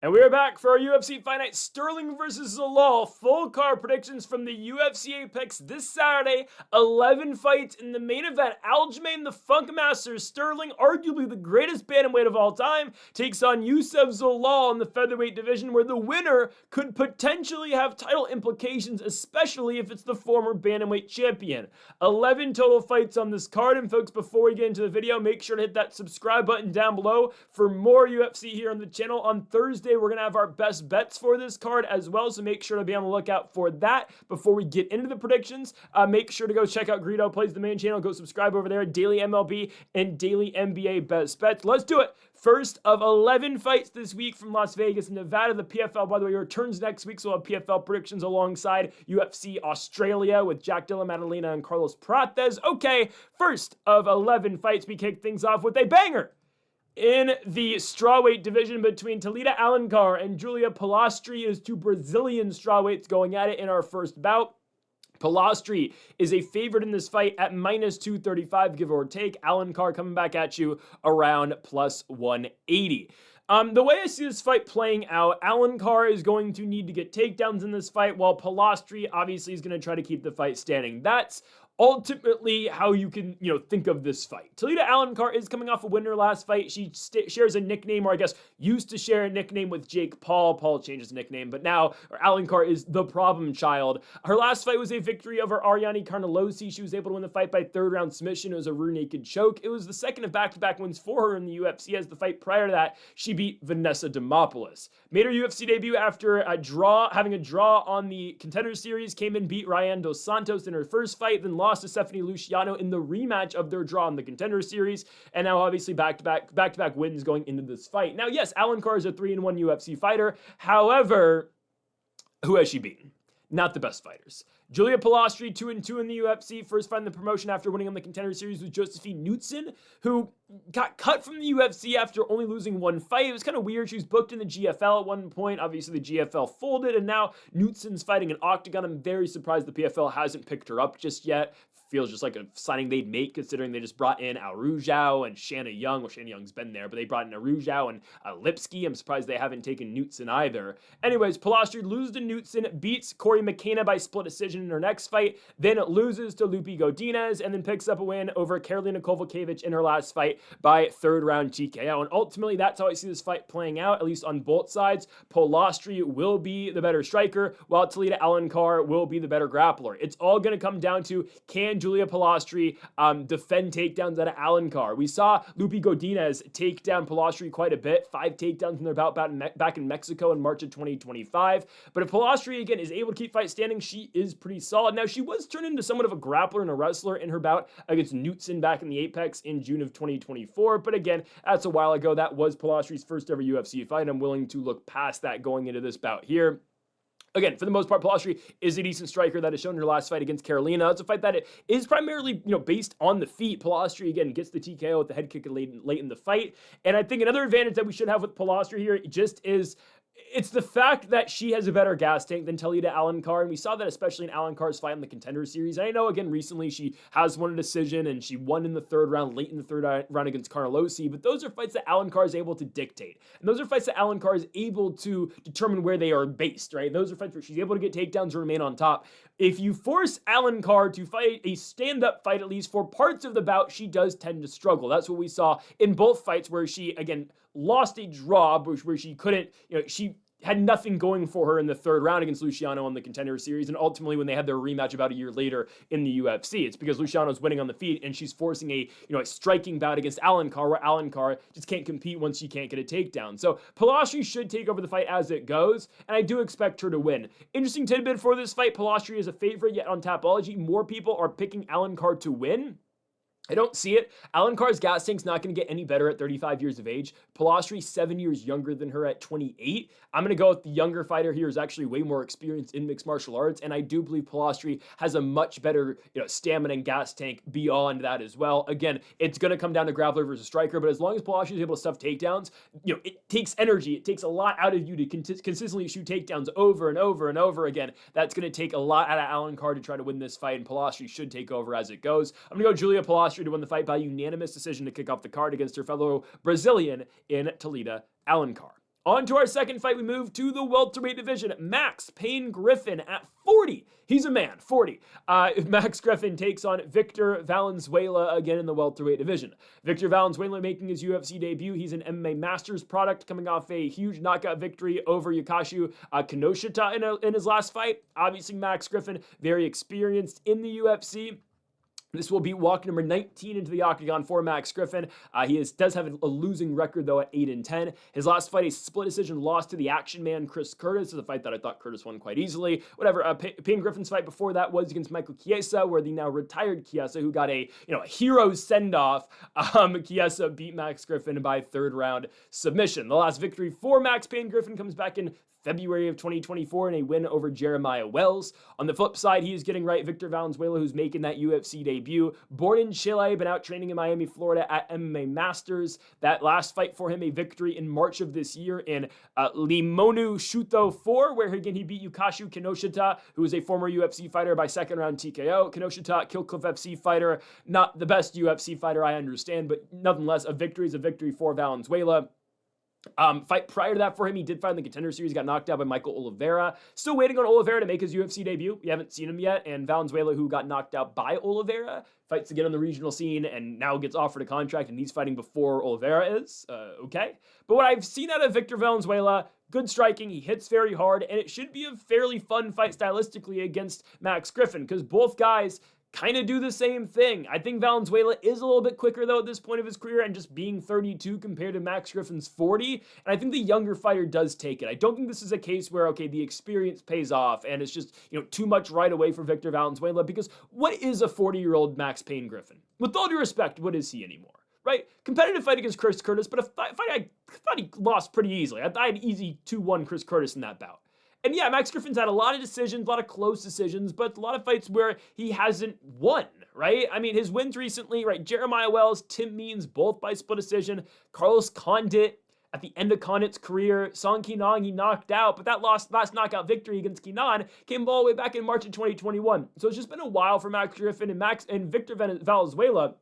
And we are back for our UFC Fight Night Sterling versus Zalal full card predictions from the UFC Apex this Saturday. 11 fights in the main event. Aljamain the Funkmaster Sterling, arguably the greatest bantamweight of all time, takes on Youssef Zalal in the featherweight division, where the winner could potentially have title implications, especially if it's the former bantamweight champion. 11 total fights on this card. And folks, before we get into the video, make sure to hit that subscribe button down below for more UFC here on the channel. On Thursday, we're going to have our best bets for this card as well, so make sure to be on the lookout for that. Before we get into the predictions, make sure to go check out Greedo Plays, the main channel. Go subscribe over there. Daily MLB and daily NBA best bets. Let's do it. First of 11 fights this week from Las Vegas and Nevada. The PFL, by the way, returns next week, so we'll have PFL predictions alongside UFC Australia with Jack Dilla Maddalena and Carlos Prates. Okay, first of 11 fights, we kick things off with a banger in the strawweight division between Talita Alencar and Julia Polastri. Is two Brazilian strawweights going at it in our first bout. Polastri is a favorite in this fight at minus 235, give or take. Alencar coming back at you around plus 180. The way I see this fight playing out, Alencar is going to need to get takedowns in this fight, while Polastri obviously is going to try to keep the fight standing. That's ultimately how you can, think of this fight. Talita Alencar is coming off a winner last fight. She shares a nickname, or I guess used to share a nickname with Jake Paul. Paul changed his nickname, but now Alencar is the problem child. Her last fight was a victory over Ariane Carnelossi. She was able to win the fight by third round submission. It was a rear naked choke. It was the second of back-to-back wins for her in the UFC, as the fight prior to that, she beat Vanessa Demopoulos. Made her UFC debut after having a draw on the Contender Series, came in, beat Ryan Dos Santos in her first fight, then lost to Stephanie Luciano in the rematch of their draw in the Contender Series, and now obviously back-to-back wins going into this fight. Now, yes, Alencar is a 3-1 UFC fighter. However, who has she beaten? Not the best fighters. Julia Polastri, 2-2 in the UFC. First fight in the promotion after winning on the Contender Series with Josephine Knudsen, who got cut from the UFC after only losing one fight. It was kind of weird. She was booked in the GFL at one point. Obviously, the GFL folded, and now Knudsen's fighting an Octagon. I'm very surprised the PFL hasn't picked her up just yet. Feels just like a signing they'd make, considering they just brought in Arujau and Shanna Young. Well, Shanna Young's been there, but they brought in Arujau and Lipsky. I'm surprised they haven't taken Knudsen either. Anyways, Polastri loses to Knudsen, beats Corey McKenna by split decision in her next fight, then loses to Lupi Godinez, and then picks up a win over Karolina Kowalkiewicz in her last fight by third round TKO. And ultimately, that's how I see this fight playing out, at least on both sides. Polastri will be the better striker, while Talita Alencar will be the better grappler. It's all going to come down to, can Julia Polastri defend takedowns out of Alencar? We saw Lupi Godinez take down Polastri quite a bit, 5 takedowns in their bout back in Mexico in March of 2025. But if Polastri, again, is able to keep fight standing, she is pretty solid. Now, she was turned into somewhat of a grappler and a wrestler in her bout against Knudsen back in the Apex in June of 2024. But again, that's a while ago. That was Polastri's first ever UFC fight. I'm willing to look past that going into this bout here. Again, for the most part, Polastri is a decent striker. That has shown in her last fight against Karolina. It's a fight that it is primarily, based on the feet. Polastri, again, gets the TKO with the head kick late in the fight. And I think another advantage that we should have with Polastri here just is, it's the fact that she has a better gas tank than Talita Alencar, and we saw that especially in Alencar's fight in the Contender Series. And I know, again, recently she has won a decision, and she won in the third round, late in the third round against Carnelossi, but those are fights that Alencar is able to dictate. And those are fights that Alencar is able to determine where they are based, right? Those are fights where she's able to get takedowns and remain on top. If you force Alencar to fight a stand-up fight, at least for parts of the bout, she does tend to struggle. That's what we saw in both fights where she, again, lost a draw, where she couldn't, she had nothing going for her in the third round against Luciano on the Contender Series, and ultimately when they had their rematch about a year later in the UFC, it's because Luciano's winning on the feet and she's forcing a striking bout against Alencar, where Alencar just can't compete once she can't get a takedown. So Polastri should take over the fight as it goes, and I do expect her to win. Interesting tidbit for this fight: Polastri is a favorite, yet on Tapology, more people are picking Alencar to win. I don't see it. Alencar's gas tank's not going to get any better at 35 years of age. Polastri, 7 years younger than her at 28. I'm going to go with the younger fighter here, who's actually way more experienced in mixed martial arts, and I do believe Polastri has a much better stamina and gas tank beyond that as well. Again, it's going to come down to grappler versus striker, but as long as Polastri is able to stuff takedowns, it takes energy. It takes a lot out of you to consistently shoot takedowns over and over and over again. That's going to take a lot out of Alencar to try to win this fight, and Polastri should take over as it goes. I'm going to go Julia Polastri to win the fight by unanimous decision to kick off the card against her fellow Brazilian in Talita Alencar. On to our second fight, we move to the welterweight division. Max Payne Griffin at 40. He's a man, 40. Max Griffin takes on Victor Valenzuela again in the welterweight division. Victor Valenzuela making his UFC debut. He's an MMA Masters product coming off a huge knockout victory over Yukashu Kinoshita in his last fight. Obviously, Max Griffin, very experienced in the UFC. This will be walk number 19 into the octagon for Max Griffin. He does have a losing record, though, at 8-10. His last fight, a split decision loss to the action man, Chris Curtis. It's a fight that I thought Curtis won quite easily. Whatever. Payne Griffin's fight before that was against Michael Chiesa, where the now retired Chiesa, who got a hero send-off, Chiesa beat Max Griffin by third-round submission. The last victory for Max Payne Griffin comes back in February of 2024 in a win over Jeremiah Wells. On the flip side, he is getting right Victor Valenzuela, who's making that UFC debut. Born in Chile, been out training in Miami, Florida at MMA Masters. That last fight for him, a victory in March of this year in Limonu Shuto 4, where again he beat Yukashu Kinoshita, who is a former UFC fighter by second round TKO. Kinoshita, Killcliff FC fighter, not the best UFC fighter, I understand, but nonetheless, a victory is a victory for Valenzuela. Fight prior to that for him, he did fight in the Contender Series, got knocked out by Michael Oliveira. Still waiting on Oliveira to make his UFC debut. We haven't seen him yet, and Valenzuela, who got knocked out by Oliveira, fights again on the regional scene and now gets offered a contract, and he's fighting before Oliveira is. Okay. But what I've seen out of Victor Valenzuela, good striking, he hits very hard, and it should be a fairly fun fight stylistically against Max Griffin, because both guys kind of do the same thing. I think Valenzuela is a little bit quicker, though, at this point of his career, and just being 32 compared to Max Griffin's 40, and I think the younger fighter does take it. I don't think this is a case where, okay, the experience pays off, and it's just, too much right away for Victor Valenzuela, because what is a 40-year-old Max Payne Griffin? With all due respect, what is he anymore? Right? Competitive fight against Chris Curtis, but a fight I thought he lost pretty easily. I had easy 2-1 Chris Curtis in that bout. And yeah, Max Griffin's had a lot of decisions, a lot of close decisions, but a lot of fights where he hasn't won, right? I mean, his wins recently, right? Jeremiah Wells, Tim Means, both by split decision. Carlos Condit at the end of Condit's career. Song Kenan, he knocked out, but that last knockout victory against Kenan came all the way back in March of 2021. So it's just been a while for Max Griffin, and Victor Valenzuela,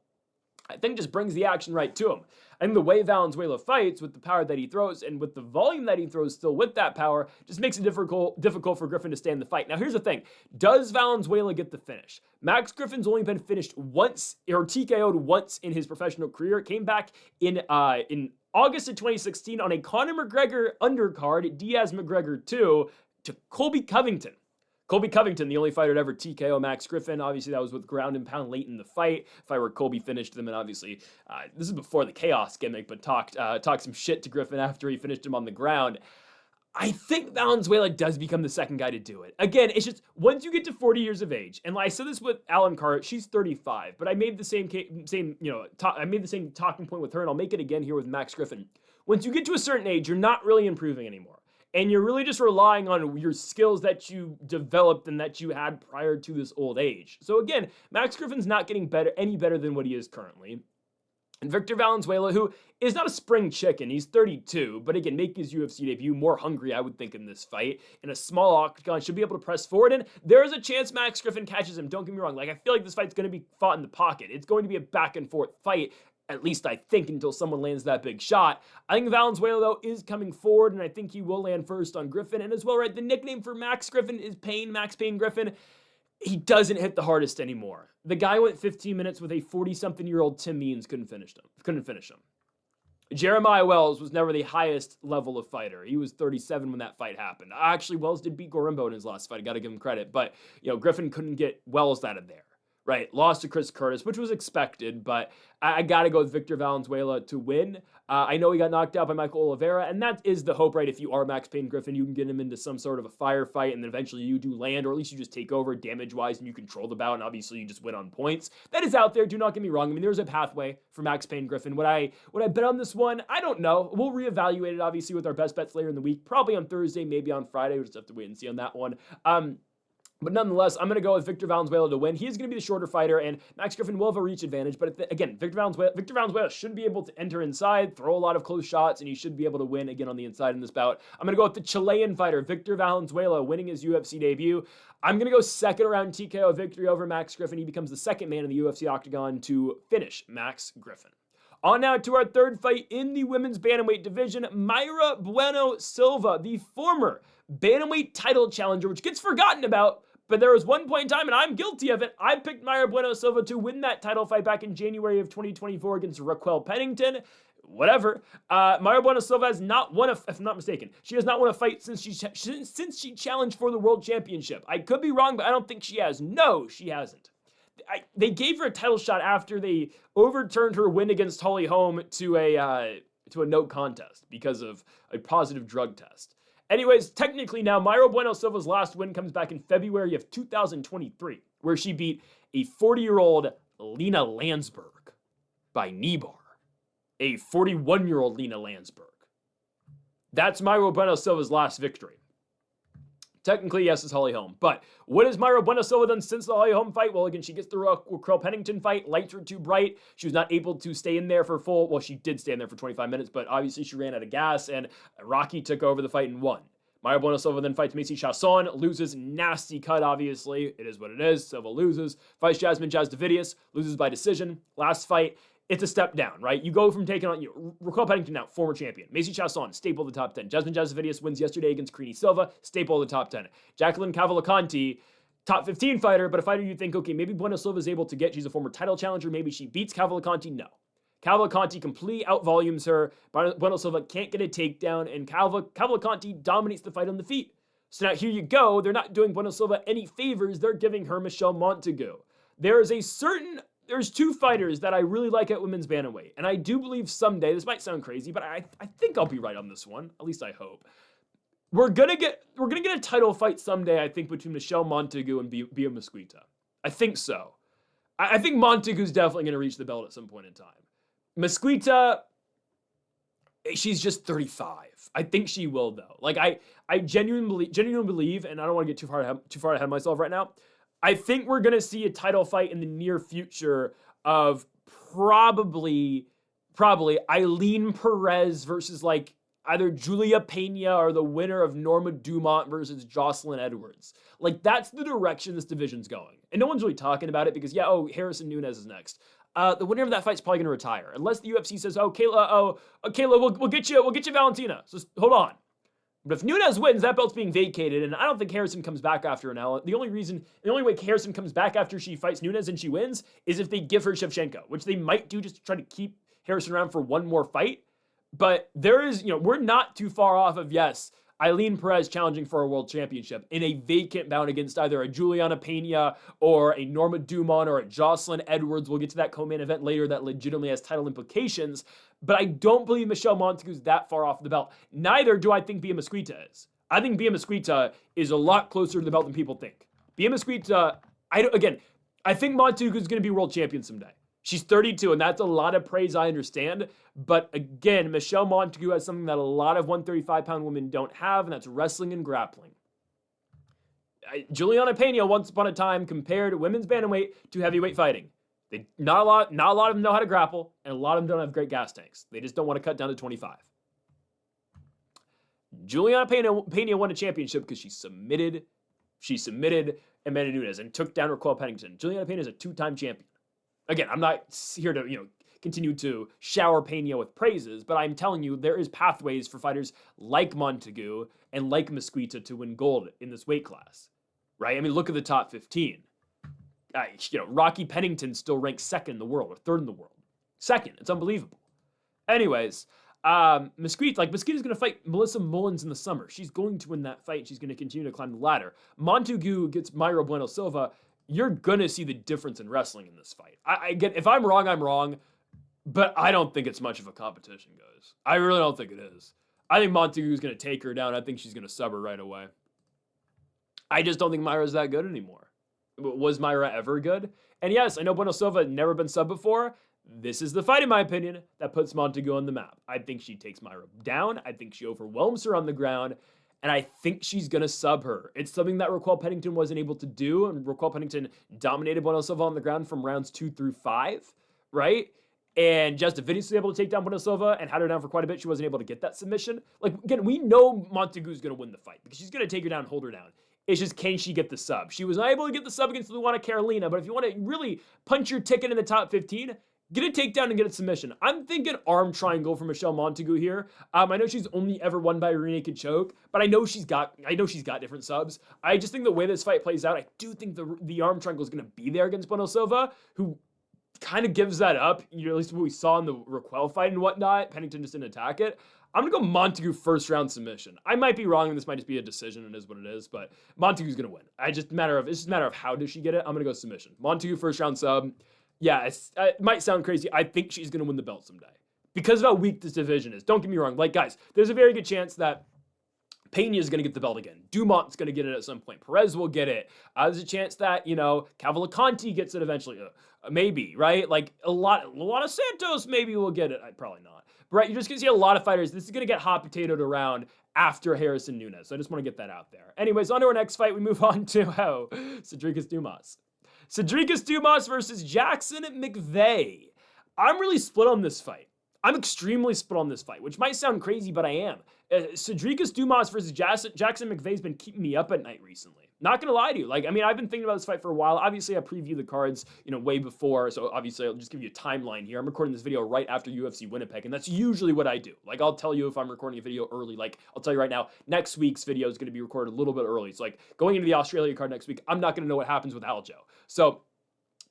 I think, just brings the action right to him. I think the way Valenzuela fights, with the power that he throws and with the volume that he throws still with that power, just makes it difficult for Griffin to stay in the fight. Now, here's the thing. Does Valenzuela get the finish? Max Griffin's only been finished once, or TKO'd once in his professional career. It came back in August of 2016 on a Conor McGregor undercard, Diaz McGregor 2, to Colby Covington. Colby Covington, the only fighter to ever TKO Max Griffin. Obviously, that was with ground and pound late in the fight. Fight where Colby finished them, and obviously, this is before the chaos gimmick, but talked some shit to Griffin after he finished him on the ground. I think Valenzuela does become the second guy to do it. Again, it's just, once you get to 40 years of age, and I said this with Alencar, she's 35, but I made the same talking point with her, and I'll make it again here with Max Griffin. Once you get to a certain age, you're not really improving anymore. And you're really just relying on your skills that you developed and that you had prior to this old age. So again, Max Griffin's not getting any better than what he is currently. And Victor Valenzuela, who is not a spring chicken, he's 32, but again, make his UFC debut, more hungry, I would think, in this fight. In a small octagon, should be able to press forward, and there is a chance Max Griffin catches him, don't get me wrong. I feel like this fight's going to be fought in the pocket. It's going to be a back and forth fight, at least I think, until someone lands that big shot. I think Valenzuela, though, is coming forward, and I think he will land first on Griffin. And as well, right, the nickname for Max Griffin is Payne, Max Payne Griffin. He doesn't hit the hardest anymore. The guy went 15 minutes with a 40-something-year-old Tim Means, couldn't finish him. Jeremiah Wells was never the highest level of fighter. He was 37 when that fight happened. Actually, Wells did beat Gorimbo in his last fight. I got to give him credit. But, Griffin couldn't get Wells out of there. Right, lost to Chris Curtis, which was expected, but I got to go with Victor Valenzuela to win. I know he got knocked out by Michael Oliveira, and that is the hope, right? If you are Max Payne Griffin, you can get him into some sort of a firefight, and then eventually you do land, or at least you just take over damage-wise, and you control the bout, and obviously you just win on points. That is out there, do not get me wrong. I mean, there's a pathway for Max Payne Griffin. Would I bet on this one? I don't know. We'll reevaluate it, obviously, with our best bets later in the week, probably on Thursday, maybe on Friday. We'll just have to wait and see on that one. But nonetheless, I'm going to go with Victor Valenzuela to win. He's going to be the shorter fighter, and Max Griffin will have a reach advantage. But again, Victor Valenzuela should be able to enter inside, throw a lot of close shots, and he should be able to win again on the inside in this bout. I'm going to go with the Chilean fighter, Victor Valenzuela, winning his UFC debut. I'm going to go second round TKO victory over Max Griffin. He becomes the second man in the UFC octagon to finish Max Griffin. On now to our third fight in the women's bantamweight division, Mayra Bueno Silva, the former bantamweight title challenger, which gets forgotten about, but there was one point in time, and I'm guilty of it, I picked Mayra Bueno Silva to win that title fight back in January of 2024 against Raquel Pennington. Whatever. Mayra Bueno Silva has not won if I'm not mistaken, she has not won a fight since she challenged for the world championship. I could be wrong, but I don't think she has. No, she hasn't. They gave her a title shot after they overturned her win against Holly Holm to a no contest because of a positive drug test. Anyways, technically now, Mayra Bueno Silva's last win comes back in February of 2023, where she beat a 40-year-old Lena Landsberg by knee bar. A 41-year-old Lena Landsberg. That's Mayra Bueno Silva's last victory. Technically, yes, it's Holly Holm. But what has Mayra Bueno Silva done since the Holly Holm fight? Well, again, she gets the Raquel Pennington fight. Lights were too bright. She was not able to stay in there for full. Well, she did stay in there for 25 minutes, but obviously she ran out of gas, and Rocky took over the fight and won. Mayra Bueno Silva then fights Macy Chiasson, loses, nasty cut, obviously. It is what it is. Silva loses. Fights Jasmine Jasdavidius, loses by decision. Last fight, it's a step down, right? You go from taking on Raquel Pennington now, former champion. Macy Chiasson, staple of the top 10. Jasmine Jasdavidius wins yesterday against Creedy Silva, staple of the top 10. Jacqueline Cavalcanti, top 15 fighter, but a fighter you think, okay, maybe Bueno Silva is able to get. She's a former title challenger. Maybe she beats Cavalcanti. No. Cavalcanti completely outvolumes her. Bueno Silva can't get a takedown, and Cavalcanti dominates the fight on the feet. So now here you go. They're not doing Bueno Silva any favors. They're giving her Michelle Montague. There's two fighters that I really like at women's bantamweight, and I do believe someday, this might sound crazy, but I think I'll be right on this one. At least I hope. We're gonna get a title fight someday, I think, between Michelle Montague and Bia Mesquita. I think so. I think Montague's definitely gonna reach the belt at some point in time. Mesquita, she's just 35. I think she will, though. Like, I genuinely believe, and I don't want to get too far ahead of myself right now, I think we're going to see a title fight in the near future of probably Eileen Perez versus, like, either Julia Pena or the winner of Norma Dumont versus Jocelyn Edwards. Like, that's the direction this division's going. And no one's really talking about it because, Harrison Nunez is next. The winner of that fight's probably going to retire. Unless the UFC says, Kayla, we'll get you Valentina. So hold on. But if Nunez wins, that belt's being vacated, and I don't think Harrison comes back after an L. The only way Harrison comes back after she fights Nunez and she wins is if they give her Shevchenko, which they might do just to try to keep Harrison around for one more fight. But there is, we're not too far off of, Eileen Perez challenging for a world championship in a vacant bout against either a Juliana Pena or a Norma Dumont or a Jocelyn Edwards. We'll get to that co-main event later that legitimately has title implications. But I don't believe Michelle Montague is that far off the belt. Neither do I think Bia Mesquita is. I think Bia Mesquita is a lot closer to the belt than people think. Bia Mesquita, I think Montague is going to be world champion someday. She's 32, and that's a lot of praise, I understand. But again, Michelle Montague has something that a lot of 135-pound women don't have, and that's wrestling and grappling. Juliana Pena, once upon a time, compared women's bantamweight to heavyweight fighting. Not a lot of them know how to grapple, and a lot of them don't have great gas tanks. They just don't want to cut down to 25. Juliana Pena won a championship because she submitted Amanda Nunes and took down Raquel Pennington. Juliana Pena is a two-time champion. Again, I'm not here to, continue to shower Pena with praises, but I'm telling you, there is pathways for fighters like Montague and like Mesquita to win gold in this weight class, right? I mean, look at the top 15. Rocky Pennington still ranks second in the world, or third in the world. Second. It's unbelievable. Anyways, Mesquita's going to fight Melissa Mullins in the summer. She's going to win that fight. She's going to continue to climb the ladder. Montague gets Mayra Bueno Silva. You're going to see the difference in wrestling in this fight. I get, if I'm wrong, I'm wrong, but I don't think it's much of a competition, guys. I really don't think it is. I think Montague's going to take her down. I think she's going to sub her right away. I just don't think Mayra's that good anymore. Was Mayra ever good? And yes, I know Bueno Silva had never been subbed before. This is the fight, in my opinion, that puts Montague on the map. I think she takes Mayra down. I think she overwhelms her on the ground. And I think she's going to sub her. It's something that Raquel Pennington wasn't able to do. And Raquel Pennington dominated Bueno Silva on the ground from rounds 2 through 5, right? And Jasdavidius was able to take down Bueno Silva and had her down for quite a bit. She wasn't able to get that submission. Like, again, we know Montague's going to win the fight because she's going to take her down and hold her down. It's just, can she get the sub? She was not able to get the sub against Luana Carolina, but if you want to really punch your ticket in the top 15, get a takedown and get a submission. I'm thinking arm triangle for Michelle Montague here. I know she's only ever won by rear naked choke, but I know she's got different subs. I just think the way this fight plays out, I do think the arm triangle is going to be there against Bueno Silva, who kind of gives that up. You know, at least what we saw in the Raquel fight and whatnot. Pennington just didn't attack it. I'm going to go Montague first round submission. I might be wrong, and this might just be a decision, and it is what it is, but Montague's going to win. It's just a matter of how does she get it. I'm going to go submission. Montague first round sub. Yeah, it might sound crazy. I think she's going to win the belt someday because of how weak this division is. Don't get me wrong. Like, guys, there's a very good chance that Pena is going to get the belt again. Dumont's going to get it at some point. Perez will get it. There's a chance that, Cavalcanti gets it eventually. Maybe, right? Like, a lot of Santos maybe will get it. Probably not. But, right, you're just going to see a lot of fighters. This is going to get hot potatoed around after Harrison Nunes. So I just want to get that out there. Anyways, on to our next fight. We move on to, Cedricus Dumas. Cedricus Dumas versus Jackson McVey. I'm really split on this fight. I'm extremely split on this fight, which might sound crazy, but I am. Cedricus Dumas versus Jackson McVey's been keeping me up at night recently. Not gonna lie to you. I've been thinking about this fight for a while. Obviously, I previewed the cards, way before, so obviously I'll just give you a timeline here. I'm recording this video right after UFC Winnipeg, and that's usually what I do. Like, I'll tell you if I'm recording a video early. Like, I'll tell you right now, next week's video is gonna be recorded a little bit early. So, going into the Australia card next week, I'm not gonna know what happens with Aljo. So,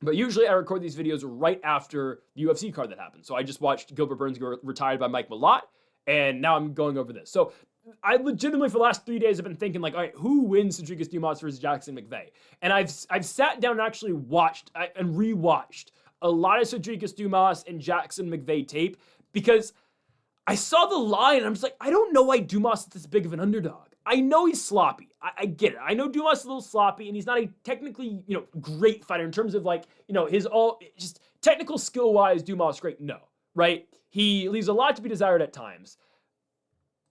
but usually I record these videos right after the UFC card that happens. So I just watched Gilbert Burns go retired by Mike Malott, and now I'm going over this. So I legitimately, for the last 3 days, have been thinking, all right, who wins Cedricus Dumas versus Jackson McVey? And I've sat down and actually watched and rewatched a lot of Cedricus Dumas and Jackson McVey tape because I saw the line and I'm just like, I don't know why Dumas is this big of an underdog. I know he's sloppy. I get it. I know Dumas is a little sloppy, and he's not a technically, great fighter in terms of his just technical skill-wise, Dumas great. No, right? He leaves a lot to be desired at times.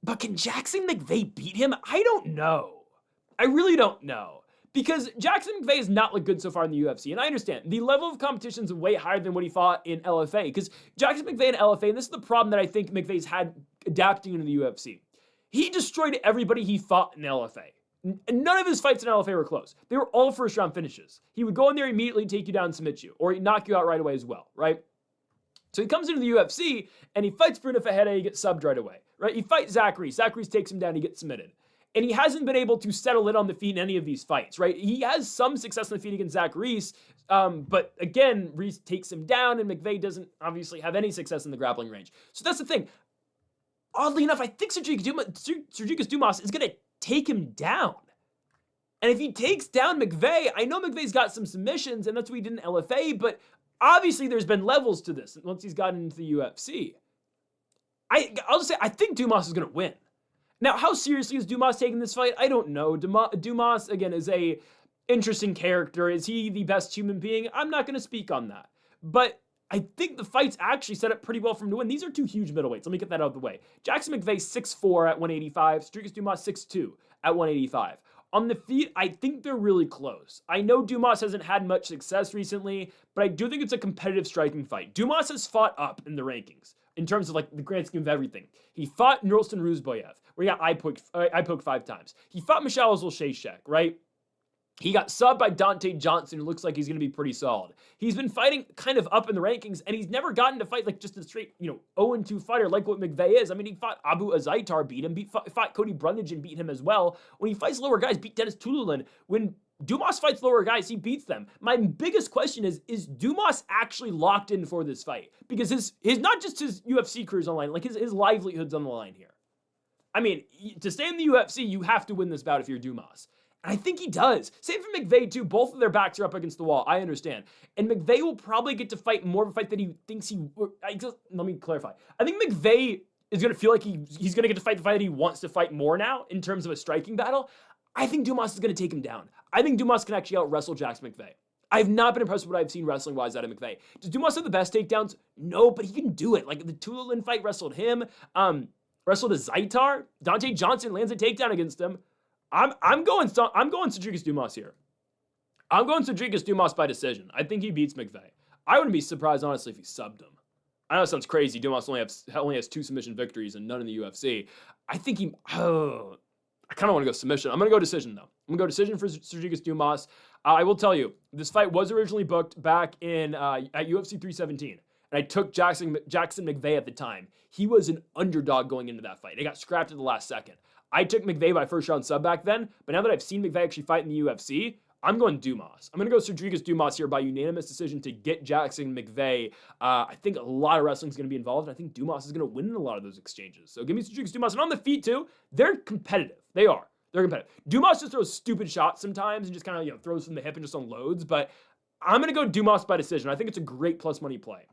But can Jackson McVey beat him? I don't know. I really don't know. Because Jackson McVey has not looked good so far in the UFC, and I understand. The level of competition is way higher than what he fought in LFA, because Jackson McVey in LFA, and this is the problem that I think McVey's had adapting into the UFC. He destroyed everybody he fought in LFA. None of his fights in LFA were close. They were all first-round finishes. He would go in there immediately, take you down, and submit you, or he'd knock you out right away as well, right? So he comes into the UFC, and he fights Bruno Ferreira, he gets subbed right away, right? He fights Zach Reese. Zach Reese takes him down, he gets submitted. And he hasn't been able to settle it on the feet in any of these fights, right? He has some success on the feet against Zach Reese, but again, Reese takes him down, and McVey doesn't obviously have any success in the grappling range. So that's the thing. Oddly enough, I think Cedricus Dumas is going to take him down. And if he takes down McVey, I know McVey's got some submissions, and that's what he did in LFA, but obviously there's been levels to this once he's gotten into the UFC. I'll just say, I think Dumas is going to win. Now, how seriously is Dumas taking this fight? I don't know. Dumas, again, is a interesting character. Is he the best human being? I'm not going to speak on that. But I think the fight's actually set up pretty well for him to win. These are two huge middleweights. Let me get that out of the way. Jackson McVey 6'4" at 185. Cedricus Dumas 6'2" at 185. On the feet, I think they're really close. I know Dumas hasn't had much success recently, but I do think it's a competitive striking fight. Dumas has fought up in the rankings in terms of the grand scheme of everything. He fought Nursultan Ruzboyev, where he got eye poked 5 times. He fought Michal Zolshashek, right? He got subbed by Dante Johnson, who looks like he's going to be pretty solid. He's been fighting kind of up in the rankings, and he's never gotten to fight just a straight, 0-2 fighter like what McVey is. I mean, he fought Abu Azaitar, beat him, fought Cody Brundage, beat him as well. When he fights lower guys, beat Dennis Tululin. When Dumas fights lower guys, he beats them. My biggest question is Dumas actually locked in for this fight? Because his not just his UFC career's on the line, his livelihood's on the line here. I mean, to stay in the UFC, you have to win this bout if you're Dumas. And I think he does. Same for McVey, too. Both of their backs are up against the wall. I understand. And McVey will probably get to fight more of a fight that he thinks let me clarify. I think McVey is going to feel like he's going to get to fight the fight that he wants to fight more now in terms of a striking battle. I think Dumas is going to take him down. I think Dumas can actually out-wrestle Jackson McVey. I've not been impressed with what I've seen wrestling-wise out of McVey. Does Dumas have the best takedowns? No, but he can do it. The Tululin fight wrestled him. Wrestled a Zaitar. Dante Johnson lands a takedown against him. I'm going Cedricus Dumas here. I'm going Cedricus Dumas by decision. I think he beats McVey. I wouldn't be surprised, honestly, if he subbed him. I know it sounds crazy. Dumas only has 2 submission victories and none in the UFC. I think I kind of want to go submission. I'm going to go decision, though. I'm going to go decision for Cedricus Dumas. I will tell you, this fight was originally booked back at UFC 317. and I took Jackson McVey at the time. He was an underdog going into that fight. It got scrapped at the last second. I took McVey by first round sub back then, but now that I've seen McVey actually fight in the UFC, I'm going Dumas. I'm going to go Rodriguez Dumas here by unanimous decision to get Jackson McVey. I think a lot of wrestling is going to be involved, and I think Dumas is going to win in a lot of those exchanges. So give me Rodriguez Dumas. And on the feet, too, they're competitive. They are. They're competitive. Dumas just throws stupid shots sometimes and just kind of throws from the hip and just unloads, but I'm going to go Dumas by decision. I think it's a great plus money play.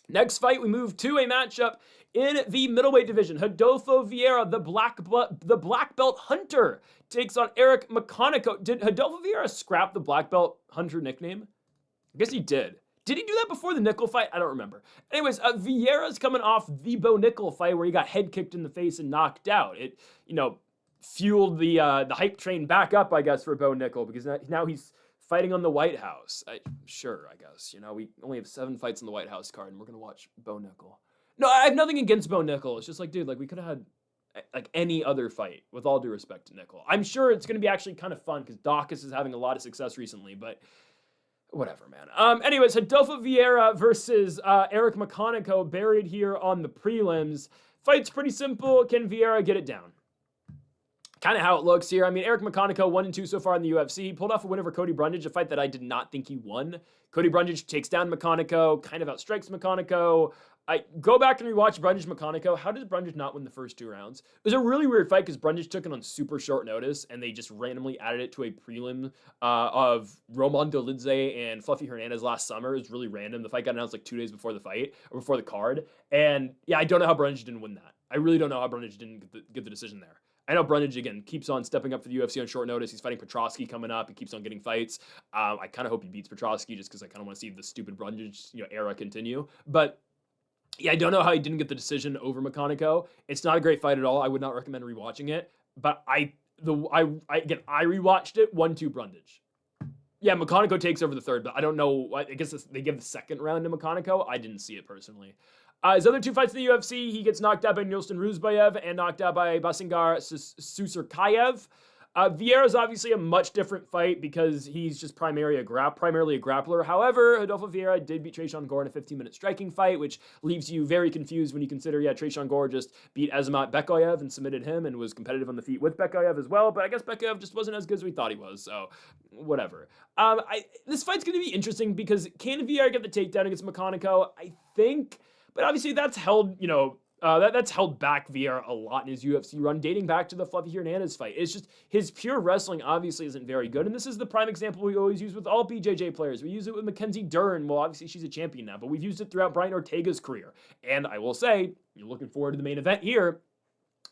Next fight, we move to a matchup in the middleweight division. Rodolfo Vieira, the black belt hunter, takes on Eric McConico. Did Rodolfo Vieira scrap the black belt hunter nickname? I guess he did. Did he do that before the Nickel fight? I don't remember. Anyways, Vieira's coming off the Bo Nickel fight where he got head kicked in the face and knocked out. It, fueled the hype train back up, I guess, for Bo Nickel because now he's fighting on the White House. Sure, I guess. We only have 7 fights on the White House card, and we're going to watch Bo Nickel. No, I have nothing against Bo Nickel. It's just dude, we could have had any other fight, with all due respect to Nickel. I'm sure it's going to be actually kind of fun because Dawkins is having a lot of success recently, but whatever, man. Anyways, Rodolfo Vieira versus Eric McConico buried here on the prelims. Fight's pretty simple. Can Vieira get it down? Kind of how it looks here. I mean, Eric McConico 1-2 so far in the UFC. He pulled off a win over Cody Brundage, a fight that I did not think he won. Cody Brundage takes down McConico, kind of outstrikes McConico. I go back and rewatch Brundage-McConico. How did Brundage not win the first 2 rounds? It was a really weird fight because Brundage took it on super short notice, and they just randomly added it to a prelim of Romando Lidze and Fluffy Hernandez last summer. It was really random. The fight got announced 2 days before the fight, or before the card. And yeah, I don't know how Brundage didn't win that. I really don't know how Brundage didn't get the decision there. I know Brundage, again, keeps on stepping up for the UFC on short notice. He's fighting Petrosky coming up. He keeps on getting fights. I kind of hope he beats Petrosky just because I kind of want to see the stupid Brundage era continue. But yeah, I don't know how he didn't get the decision over McConico. It's not a great fight at all. I would not recommend rewatching it. But I rewatched it 1-2 Brundage. Yeah, McConico takes over the third, but I don't know. I guess they give the second round to McConico. I didn't see it personally. His other 2 fights in the UFC, he gets knocked out by Nilston Ruzbayev and knocked out by Basingar Susurkayev. Vieira's obviously a much different fight because he's just primarily a grappler. However, Rodolfo Vieira did beat Tresean Gore in a 15-minute striking fight, which leaves you very confused when you consider, Tresean Gore just beat Azamat Bekoyev and submitted him and was competitive on the feet with Bekoyev as well, but I guess Bekoyev just wasn't as good as we thought he was, so whatever. This fight's going to be interesting because can Vieira get the takedown against McConico? I think, but obviously that's held, that's held back Vieira a lot in his UFC run, dating back to the Fluffy Hernandez fight. It's just his pure wrestling obviously isn't very good, and this is the prime example we always use with all BJJ players. We use it with Mackenzie Dern. Well, obviously she's a champion now, but we've used it throughout Brian Ortega's career. And I will say, you're looking forward to the main event here.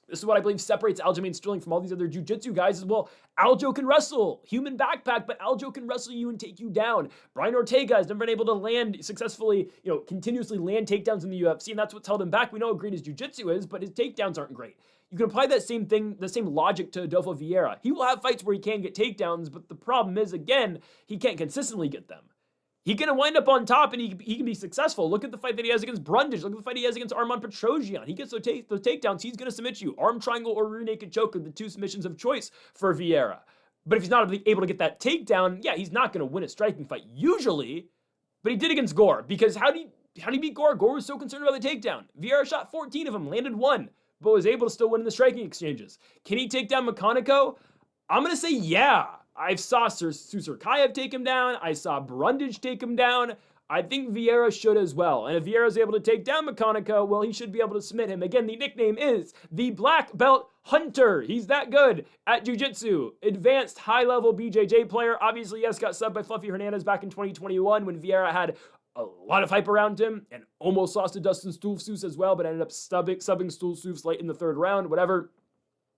This is what I believe separates Aljamain Sterling from all these other jiu-jitsu guys as well. Aljo can wrestle, human backpack, but Aljo can wrestle you and take you down. Brian Ortega has never been able to land successfully, continuously land takedowns in the UFC, and that's what's held him back. We know how great his jiu-jitsu is, but his takedowns aren't great. You can apply that same thing, the same logic to Rodolfo Vieira. He will have fights where he can get takedowns, but the problem is, again, he can't consistently get them. He can wind up on top and he can be successful. Look at the fight that he has against Brundage. Look at the fight he has against Arman Petrosyan. He gets those takedowns, he's going to submit you. Arm triangle or rear naked choke are the 2 submissions of choice for Vieira. But if he's not able to get that takedown, yeah, he's not going to win a striking fight usually. But he did against Gore because how do you beat Gore? Gore was so concerned about the takedown. Vieira shot 14 of them, landed 1, but was able to still win in the striking exchanges. Can he take down McConico? I'm going to say yeah. I saw Susurkayev take him down. I saw Brundage take him down. I think Vieira should as well. And if Vieira's able to take down McConico, well, he should be able to submit him. Again, the nickname is the Black Belt Hunter. He's that good at jiu-jitsu. Advanced high-level BJJ player. Obviously, yes, got subbed by Fluffy Hernandez back in 2021 when Vieira had a lot of hype around him and almost lost to Dustin Stoltzfus as well, but ended up subbing Stoltzfus late in the 3rd round, whatever.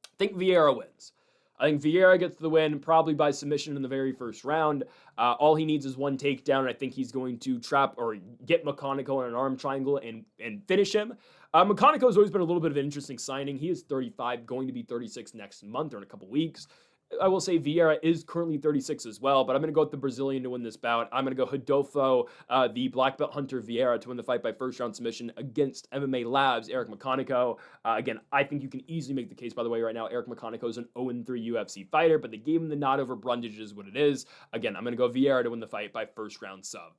I think Vieira wins. I think Vieira gets the win probably by submission in the very first round. All he needs is 1 takedown, and I think he's going to trap or get McConico in an arm triangle and finish him. McConico has always been a little bit of an interesting signing. He is 35, going to be 36 next month or in a couple weeks. I will say Vieira is currently 36 as well, but I'm going to go with the Brazilian to win this bout. I'm going to go Rodolfo, the Black Belt Hunter Vieira, to win the fight by first round submission against MMA Labs, Eric McConico. Again, I think you can easily make the case, by the way, right now, Eric McConico is an 0-3 UFC fighter, but they gave him the nod over Brundage is what it is. Again, I'm going to go Vieira to win the fight by first round sub.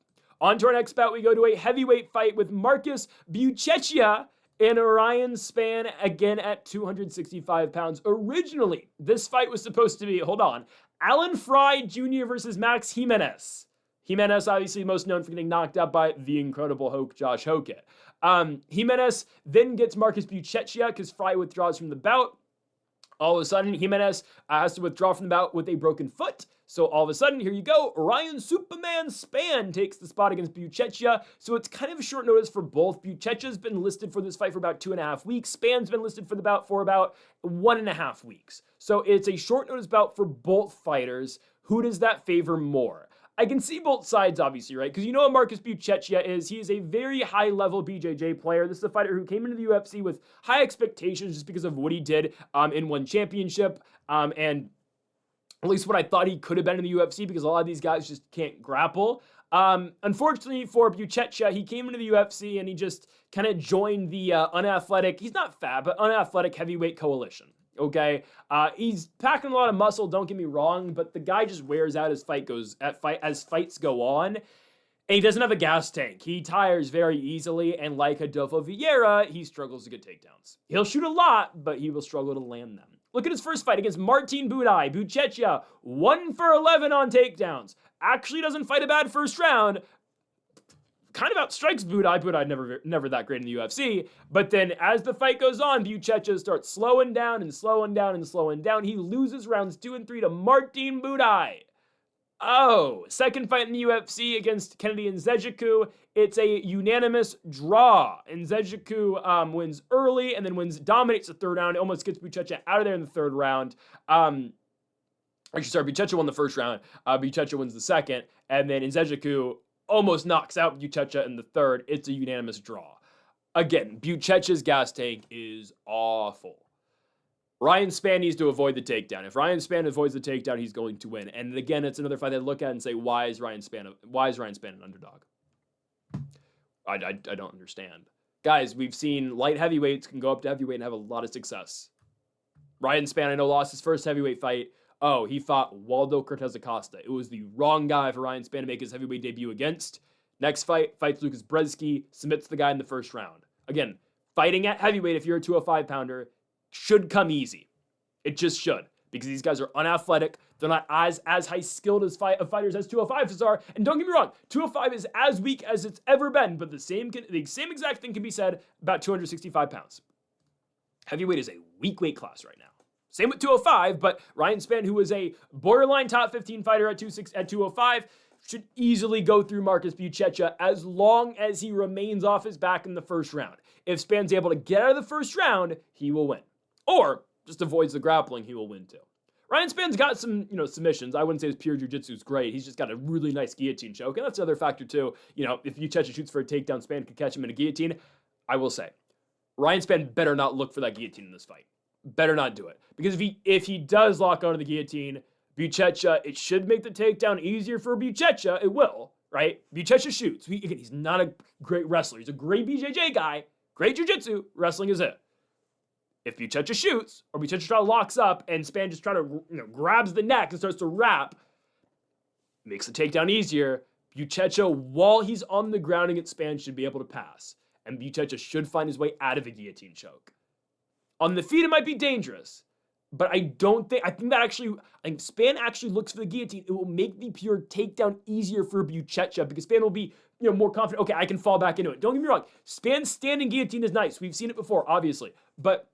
On to our next bout, we go to a heavyweight fight with Marcus Buchecha and Ryan Spann, again at 265 pounds. Originally, this fight was supposed to be, Alan Fry Jr. versus Max Jimenez. Jimenez, obviously most known for getting knocked out by the incredible Hoke Josh Hokett. Jimenez then gets Marcus Buchecha because Fry withdraws from the bout. All of a sudden, Jimenez has to withdraw from the bout with a broken foot. So all of a sudden, here you go, Ryan Superman Spann takes the spot against Buchecha. So it's kind of a short notice for both. Buchecha's been listed for this fight for about 2.5 weeks. Spann's been listed for the bout for about 1.5 weeks. So it's a short notice bout for both fighters. Who does that favor more? I can see both sides, obviously, right? Because you know what Marcus Buchecha is. He is a very high-level BJJ player. This is a fighter who came into the UFC with high expectations just because of what he did in one championship. And at least what I thought he could have been in the UFC, because a lot of these guys just can't grapple. Unfortunately for Buchecha, he came into the UFC and he just kind of joined the unathletic, he's not fat, but unathletic heavyweight coalition. Okay, he's packing a lot of muscle. Don't get me wrong, but the guy just wears out as fights go on, and he doesn't have a gas tank. He tires very easily, and like Adolfo Vieira, he struggles to get takedowns. He'll shoot a lot, but he will struggle to land them. Look at his first fight against Martin Budai. Buchecha 1 for 11 on takedowns. Actually doesn't fight a bad first round. Kind of outstrikes Budai. Budai never that great in the UFC. But then as the fight goes on, Buchecha starts slowing down and slowing down and slowing down. He loses rounds 2 and 3 to Martin Budai. Oh, second fight in the UFC against Kennedy Nzechukwu. It's a unanimous draw. Nzechukwu wins early and then dominates the third round. Almost gets Buchecha out of there in the third round. Buchecha won the first round. Buchecha wins the second. And then Nzechukwu almost knocks out Buchecha in the third. It's a unanimous draw. Again, Buchecha's gas tank is awful. Ryan Spann needs to avoid the takedown. If Ryan Spann avoids the takedown, he's going to win. And again, it's another fight I look at and say, why is Ryan Spann an underdog? I don't understand. Guys, we've seen light heavyweights can go up to heavyweight and have a lot of success. Ryan Spann, I know, lost his first heavyweight fight. Oh, he fought Waldo Cortez Acosta. It was the wrong guy for Ryan Spann to make his heavyweight debut against. Next fight, fights Lucas Brzeski, submits the guy in the first round. Again, fighting at heavyweight, if you're a 205-pounder, should come easy. It just should. Because these guys are unathletic. They're not as high-skilled as fighters as 205s are. And don't get me wrong, 205 is as weak as it's ever been. But the same exact thing can be said about 265 pounds. Heavyweight is a weak weight class right now. Same with 205, but Ryan Spann, who was a borderline top 15 fighter at 205, should easily go through Marcus Buchecha as long as he remains off his back in the first round. If Spann's able to get out of the first round, he will win. Or just avoids the grappling, he will win too. Ryan Spann's got some, submissions. I wouldn't say his pure jiu-jitsu is great. He's just got a really nice guillotine choke, and that's another factor too. If Buchecha shoots for a takedown, Spann could catch him in a guillotine. I will say, Ryan Spann better not look for that guillotine in this fight. Better not do it. Because if he does lock onto the guillotine, Buchecha, it should make the takedown easier for Buchecha. It will, right? Buchecha shoots. He's not a great wrestler. He's a great BJJ guy. Great jiu-jitsu. Wrestling is it. If Buchecha shoots, or Buchecha locks up, and Spann just grabs the neck and starts to wrap, makes the takedown easier. Buchecha, while he's on the ground against Spann, should be able to pass. And Buchecha should find his way out of a guillotine choke. On the feet, it might be dangerous, but I think Spann actually looks for the guillotine. It will make the pure takedown easier for Buchecha because Spann will be, more confident. Okay, I can fall back into it. Don't get me wrong. Spann's standing guillotine is nice. We've seen it before, obviously, but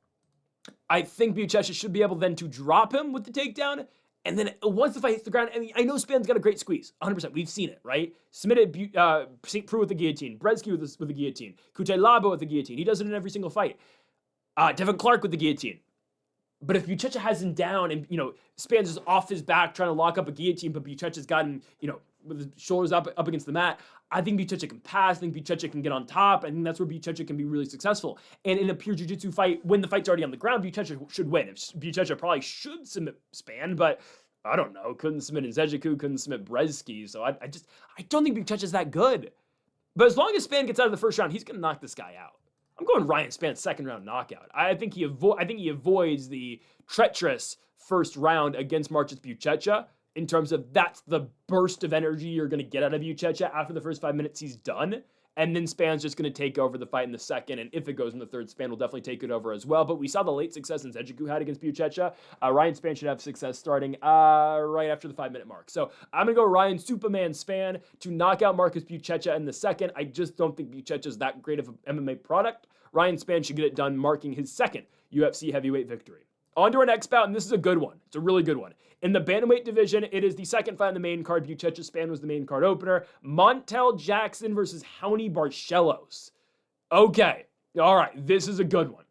I think Buchecha should be able then to drop him with the takedown, and then once the fight hits the ground, I know Spann's got a great squeeze, 100%. We've seen it, right? Submitted St. Preux with the guillotine, Brzeski with the guillotine, Kutelaba with the guillotine. He does it in every single fight. Devin Clark with the guillotine. But if Buchecha has him down and, Spann's just off his back trying to lock up a guillotine, but Buchecha's gotten, with his shoulders up against the mat, I think Buchecha can pass. I think Buchecha can get on top. I think that's where Buchecha can be really successful. And in a pure jiu-jitsu fight, when the fight's already on the ground, Buchecha should win. Buchecha probably should submit Spann, but I don't know. Couldn't submit Nzechukwu, couldn't submit Brzeski. So I don't think Buchecha's that good. But as long as Spann gets out of the first round, he's going to knock this guy out. I'm going Ryan Spann second round knockout. I think he avoids the treacherous first round against Marcus Buchecha. in terms of that's the burst of energy you're going to get out of Buchecha after the first 5 minutes he's done. And then Spann's just going to take over the fight in the second. And if it goes in the third, Spann will definitely take it over as well. But we saw the late success Nzechukwu had against Buchecha. Ryan Spann should have success starting right after the 5 minute mark. So I'm going to go Ryan Superman Spann to knock out Marcus Buchecha in the second. I just don't think Buchecha is that great of an MMA product. Ryan Spann should get it done, marking his second UFC heavyweight victory. On to our next bout, and this is a good one. It's a really good one. In the bantamweight division, it is the second fight on the main card. Buchecha Spann was the main card opener. Montel Jackson versus Raoni Barcelos. Okay, all right, this is a good one.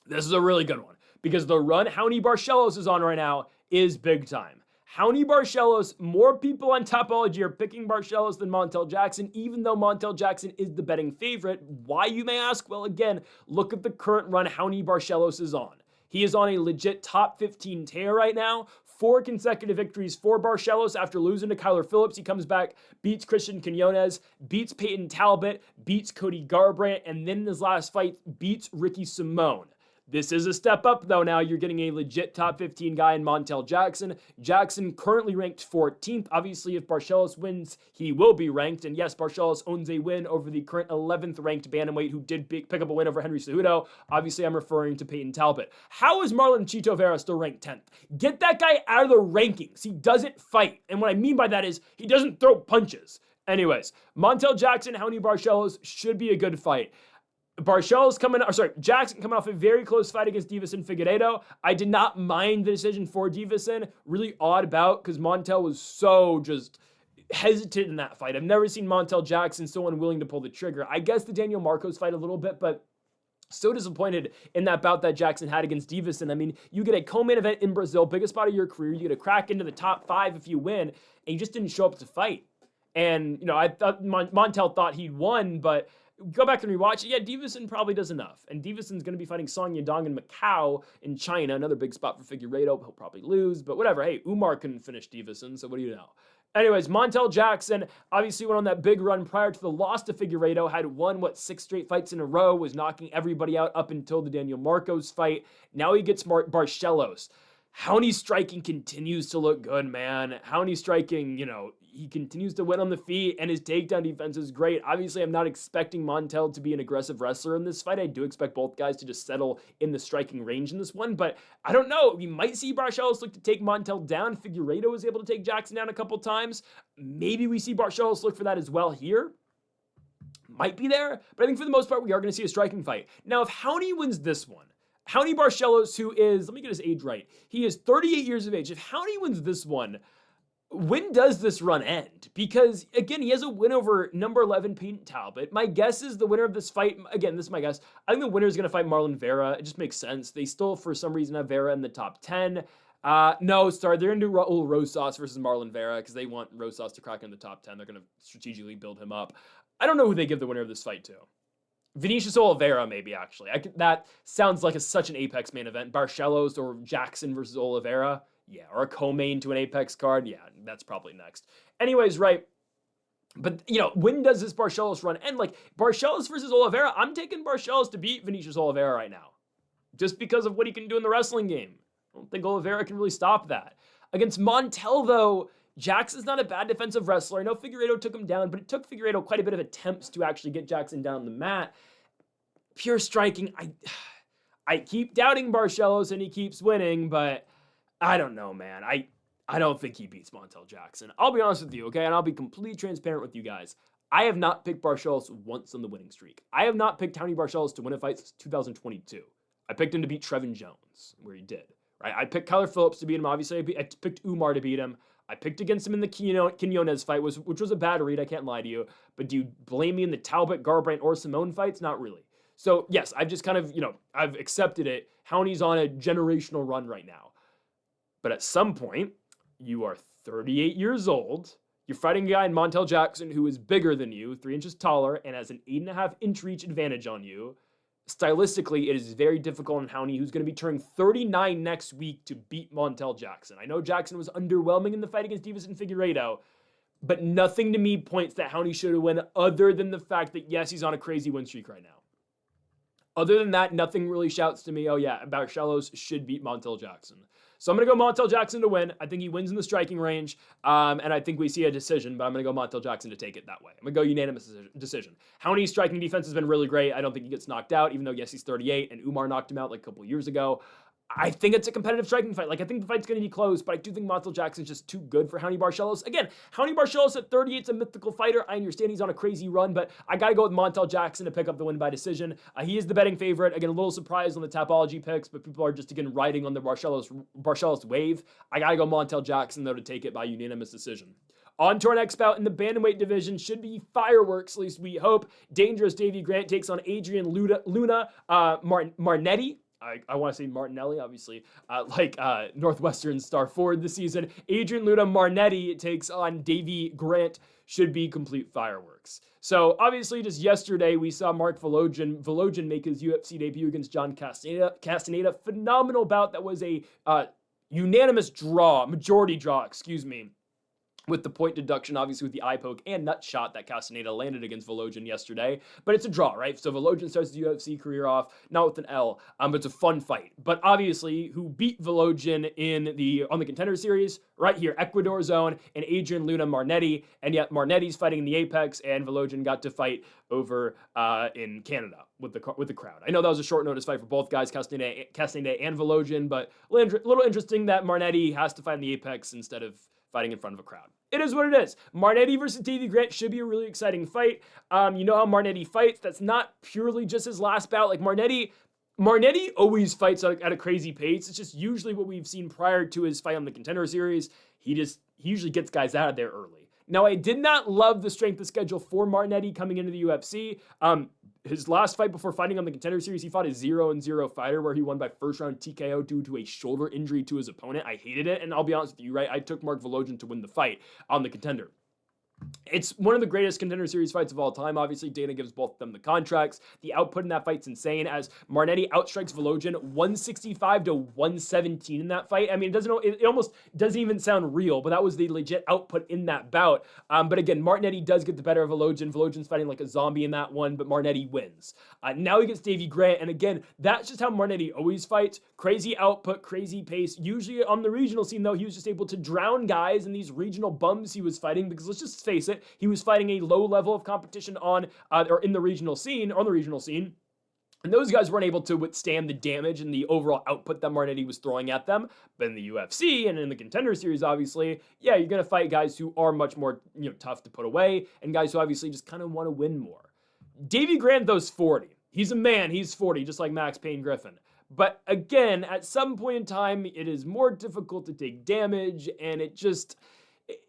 This is a really good one because the run Raoni Barcelos is on right now is big time. Raoni Barcelos, more people on Topology are picking Barcelos than Montel Jackson, even though Montel Jackson is the betting favorite. Why, you may ask? Well, again, look at the current run Raoni Barcelos is on. He is on a legit top 15 tear right now. 4 consecutive victories for Barcelos after losing to Kyler Phillips. He comes back, beats Christian Quinones, beats Peyton Talbot, beats Cody Garbrandt, and then in his last fight, beats Ricky Simone. This is a step up, though. Now you're getting a legit top 15 guy in Montel Jackson. Jackson currently ranked 14th. Obviously, if Barcelos wins, he will be ranked. And yes, Barcelos owns a win over the current 11th ranked bantamweight who did pick up a win over Henry Cejudo. Obviously, I'm referring to Peyton Talbot. How is Marlon Chito Vera still ranked 10th? Get that guy out of the rankings. He doesn't fight. And what I mean by that is he doesn't throw punches. Anyways, Montel Jackson, Raoni Barcelos should be a good fight. Jackson coming off a very close fight against Deiveson Figueiredo. I did not mind the decision for Deiveson. Really odd bout because Montel was so just hesitant in that fight. I've never seen Montel Jackson so unwilling to pull the trigger. I guess the Daniel Marcos fight a little bit, but so disappointed in that bout that Jackson had against Deiveson. I mean, you get a co-main event in Brazil, biggest bout of your career. You get a crack into the top 5 if you win, and you just didn't show up to fight. And, I thought Montel thought he'd won, but go back and rewatch it. Yeah, Deiveson probably does enough. And Deiveson's going to be fighting Song Yadong in Macau in China. Another big spot for Figueiredo. He'll probably lose, but whatever. Hey, Umar couldn't finish Deiveson, so what do you know? Anyways, Montel Jackson obviously went on that big run prior to the loss to Figueiredo, had won, 6 straight fights in a row, was knocking everybody out up until the Daniel Marcos fight. Now he gets Barcelos. Raoni's striking continues to look good, man. Raoni's striking, he continues to win on the feet, and his takedown defense is great. Obviously, I'm not expecting Montel to be an aggressive wrestler in this fight. I do expect both guys to just settle in the striking range in this one, but I don't know. We might see Barcelos look to take Montel down. Figueiredo was able to take Jackson down a couple times. Maybe we see Barcelos look for that as well here. Might be there, but I think for the most part, we are going to see a striking fight. Now, if Raoni wins this one, Raoni Barcelos, who is, let me get his age right, he is 38 years of age. If Raoni wins this one, when does this run end? Because, again, he has a win over number 11 Peyton Talbot. My guess is the winner of this fight, again, this is my guess, I think the winner is going to fight Marlon Vera. It just makes sense. They still, for some reason, have Vera in the top 10. No, sorry, they're going to do Raul Rosas versus Marlon Vera because they want Rosas to crack in the top 10. They're going to strategically build him up. I don't know who they give the winner of this fight to. Vinicius Oliveira, maybe, actually. That sounds like such an Apex main event. Barcelos or Jackson versus Oliveira. Yeah, or a co-main to an Apex card. Yeah, that's probably next. Anyways, right. But, when does this Barcelos run end? Barcelos versus Oliveira, I'm taking Barcelos to beat Vinicius Oliveira right now. Just because of what he can do in the wrestling game. I don't think Oliveira can really stop that. Against Montel, though, Jackson's not a bad defensive wrestler. I know Figueiredo took him down, but it took Figueiredo quite a bit of attempts to actually get Jackson down the mat. Pure striking, I keep doubting Barcelos and he keeps winning, but I don't know, man. I don't think he beats Montel Jackson. I'll be honest with you, okay? And I'll be completely transparent with you guys. I have not picked Barcelos once on the winning streak. I have not picked Raoni Barcelos to win a fight since 2022. I picked him to beat Trevin Jones, where he did. Right? I picked Kyler Phillips to beat him. Obviously, I picked Umar to beat him. I picked against him in the Quinones fight, which was a bad read. I can't lie to you. But do you blame me in the Talbot, Garbrandt, or Simone fights? Not really. So, yes, I've just kind of, I've accepted it. Raoni's on a generational run right now. But at some point, you are 38 years old. You're fighting a guy in Montel Jackson who is bigger than you, 3 inches taller, and has an 8.5 inch reach advantage on you. Stylistically, it is very difficult on Raoni, who's going to be turning 39 next week, to beat Montel Jackson. I know Jackson was underwhelming in the fight against Deiveson Figueiredo, but nothing to me points that Raoni should have won other than the fact that, yes, he's on a crazy win streak right now. Other than that, nothing really shouts to me, oh yeah, Barcelos should beat Montel Jackson. So I'm going to go Montel Jackson to win. I think he wins in the striking range, and I think we see a decision, but I'm going to go Montel Jackson to take it that way. I'm going to go unanimous decision. Howney's striking defense has been really great. I don't think he gets knocked out, even though, yes, he's 38, and Umar knocked him out like a couple years ago. I think it's a competitive striking fight. Like, I think the fight's going to be close, but I do think Montel Jackson's just too good for Howney Barcelos. Again, Howney Barcelos at 38 is a mythical fighter. I understand he's on a crazy run, but I got to go with Montel Jackson to pick up the win by decision. He is the betting favorite. Again, a little surprised on the Tapology picks, but people are just, again, riding on the Barcelos wave. I got to go Montel Jackson, though, to take it by unanimous decision. On to our next bout in the bantamweight division. Should be fireworks, at least we hope. Dangerous Davy Grant takes on Adrian Luna Martinetti. I want to say Martinelli, obviously, Northwestern star forward this season. Adrian Luna Martinetti takes on Davy Grant. Should be complete fireworks. So, obviously, just yesterday, we saw Mark Vologin make his UFC debut against John Castaneda. Phenomenal bout that was a majority draw, with the point deduction, obviously with the eye poke and nut shot that Castaneda landed against Vologin yesterday. But it's a draw, right? So Vologin starts his UFC career off, not with an L, but it's a fun fight. But obviously, who beat Vologin on the Contender Series? Right here, Ecuador zone, and Adrian Luna Martinetti. And yet Martinetti's fighting in the Apex, and Vologin got to fight over in Canada with the crowd. I know that was a short notice fight for both guys, Castaneda and Vologin, but a little interesting that Martinetti has to fight in the Apex instead of fighting in front of a crowd. It is what it is. Martinetti versus Davy Grant should be a really exciting fight. You know how Martinetti fights. That's not purely just his last bout. Like Martinetti always fights at a crazy pace. It's just usually what we've seen prior to his fight on the Contender Series. He usually gets guys out of there early. Now, I did not love the strength of schedule for Martinetti coming into the UFC. His last fight before fighting on the Contender Series, he fought a 0-0 fighter where he won by first round TKO due to a shoulder injury to his opponent. I hated it, and I'll be honest with you, right? I took Mark Vologin to win the fight on the Contender. It's one of the greatest Contender Series fights of all time. Obviously, Dana gives both of them the contracts. The output in that fight's insane, as Martinetti outstrikes Vologin 165-117 in that fight. I mean, it almost doesn't even sound real, but that was the legit output in that bout. But again, Martinetti does get the better of Vologin. Volojin's fighting like a zombie in that one, but Martinetti wins. Now he gets Davy Grant, and again, that's just how Martinetti always fights. Crazy output, crazy pace. Usually on the regional scene, though, he was just able to drown guys in these regional bums he was fighting, because let's just face it, he was fighting a low level of competition on the regional scene, and those guys weren't able to withstand the damage and the overall output that Martinetti was throwing at them. But in the UFC and in the Contender Series, obviously, yeah, you're going to fight guys who are much more tough to put away, and guys who obviously just kind of want to win more. Davy Grant, though, is 40. He's a man. He's 40, just like Max Payne Griffin. But again, at some point in time, it is more difficult to take damage, and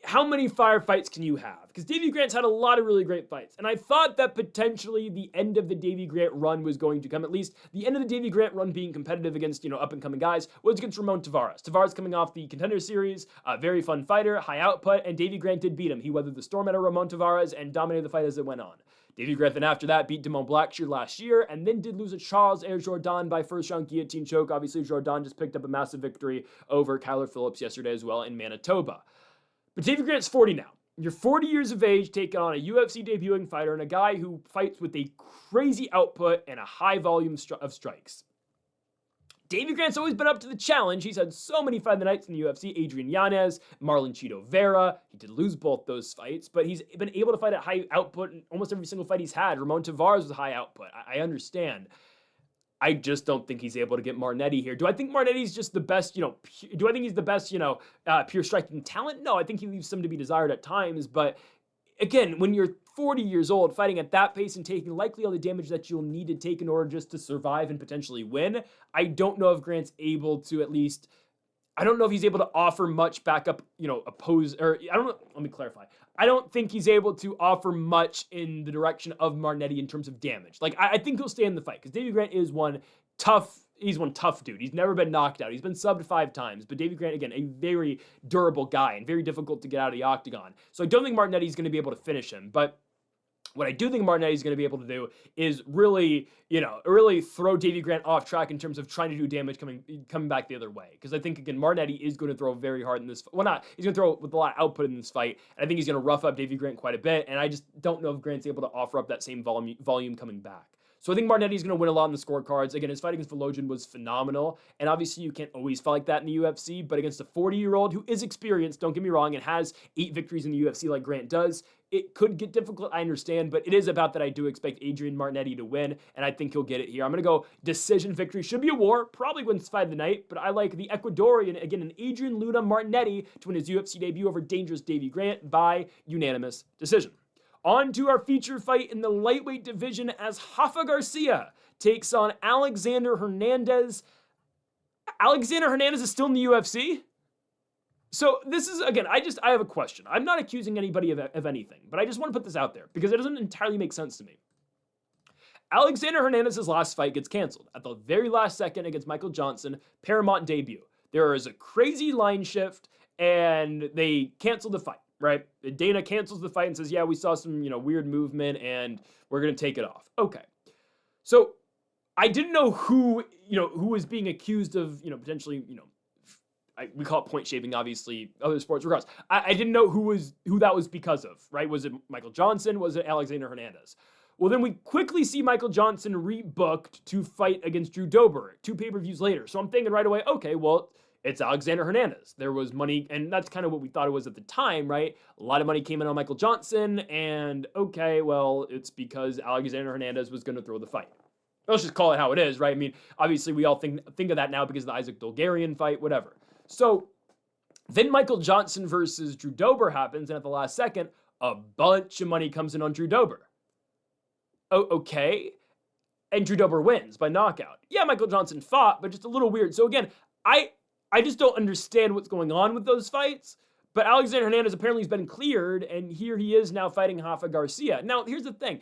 how many firefights can you have? Because Davy Grant's had a lot of really great fights. And I thought that potentially the end of the Davy Grant run was going to come, at least the end of the Davy Grant run being competitive against, up-and-coming guys, was against Ramon Tavares. Tavares coming off the Contender Series, a very fun fighter, high output, and Davy Grant did beat him. He weathered the storm out of Ramon Tavares and dominated the fight as it went on. Davy Griffin, after that, beat Dumont Blackshear last year, and then did lose to Charles Air Jourdan by first-round guillotine choke. Obviously, Jourdan just picked up a massive victory over Kyler Phillips yesterday as well in Manitoba. But Davy Grant's 40 now. You're 40 years of age, taking on a UFC debuting fighter and a guy who fights with a crazy output and a high volume of strikes. Davy Grant's always been up to the challenge. He's had so many fight of the nights in the UFC. Adrian Yanez, Marlon Chito Vera. He did lose both those fights, but he's been able to fight at high output in almost every single fight he's had. Ramon Tavares was high output. I understand. I just don't think he's able to get Martinetti here. Do I think Martinetti's just the best, do I think he's the best, pure striking talent? No, I think he leaves some to be desired at times. But again, when you're 40 years old, fighting at that pace and taking likely all the damage that you'll need to take in order just to survive and potentially win, I don't know if Grant's able to I don't know if he's able to offer much backup, let me clarify. I don't think he's able to offer much in the direction of Martinetti in terms of damage. I think he'll stay in the fight, because Davy Grant is one tough dude. He's never been knocked out. He's been subbed 5 times, but Davy Grant, again, a very durable guy and very difficult to get out of the octagon. So I don't think Martinetti's going to be able to finish him, but what I do think Martinetti's going to be able to do is really throw Davy Grant off track in terms of trying to do damage coming back the other way. Because I think, again, Martinetti is going to throw very hard in this. He's going to throw with a lot of output in this fight. And I think he's going to rough up Davy Grant quite a bit. And I just don't know if Grant's able to offer up that same volume coming back. So I think Martinetti's going to win a lot in the scorecards. Again, his fight against Volodin was phenomenal. And obviously you can't always fight like that in the UFC, but against a 40-year-old who is experienced, don't get me wrong, and has 8 victories in the UFC like Grant does, it could get difficult, I understand, but it is about that I do expect Adrian Martinetti to win, and I think he'll get it here. I'm going to go decision victory. Should be a war. Probably wins fight of the night, but I like the Ecuadorian, again, an Adrian Luna Martinetti to win his UFC debut over dangerous Davy Grant by unanimous decision. On to our feature fight in the lightweight division as Rafa Garcia takes on Alexander Hernandez. Alexander Hernandez is still in the UFC? So this is, again, I have a question. I'm not accusing anybody of anything, but I just want to put this out there because it doesn't entirely make sense to me. Alexander Hernandez's last fight gets canceled at the very last second against Michael Johnson, Paramount debut. There is a crazy line shift and they cancel the fight, right? Dana cancels the fight and says, yeah, we saw some, weird movement and we're going to take it off. Okay. So I didn't know who was being accused of, potentially, we call it point shaving, obviously, other sports regardless. I didn't know who that was because of, right? Was it Michael Johnson? Was it Alexander Hernandez? Well, then we quickly see Michael Johnson rebooked to fight against Drew Dober 2 pay-per-views later. So I'm thinking right away, okay, well, it's Alexander Hernandez. There was money, and that's kind of what we thought it was at the time, right? A lot of money came in on Michael Johnson, and okay, well, it's because Alexander Hernandez was going to throw the fight. Let's just call it how it is, right? I mean, obviously, we all think of that now because of the Isaac Dolgarian fight, whatever. So then Michael Johnson versus Drew Dober happens, and at the last second, a bunch of money comes in on Drew Dober. Oh, okay. And Drew Dober wins by knockout. Yeah, Michael Johnson fought, but just a little weird. So again, I just don't understand what's going on with those fights. But Alexander Hernandez apparently has been cleared, and here he is now fighting Rafa Garcia. Now, here's the thing.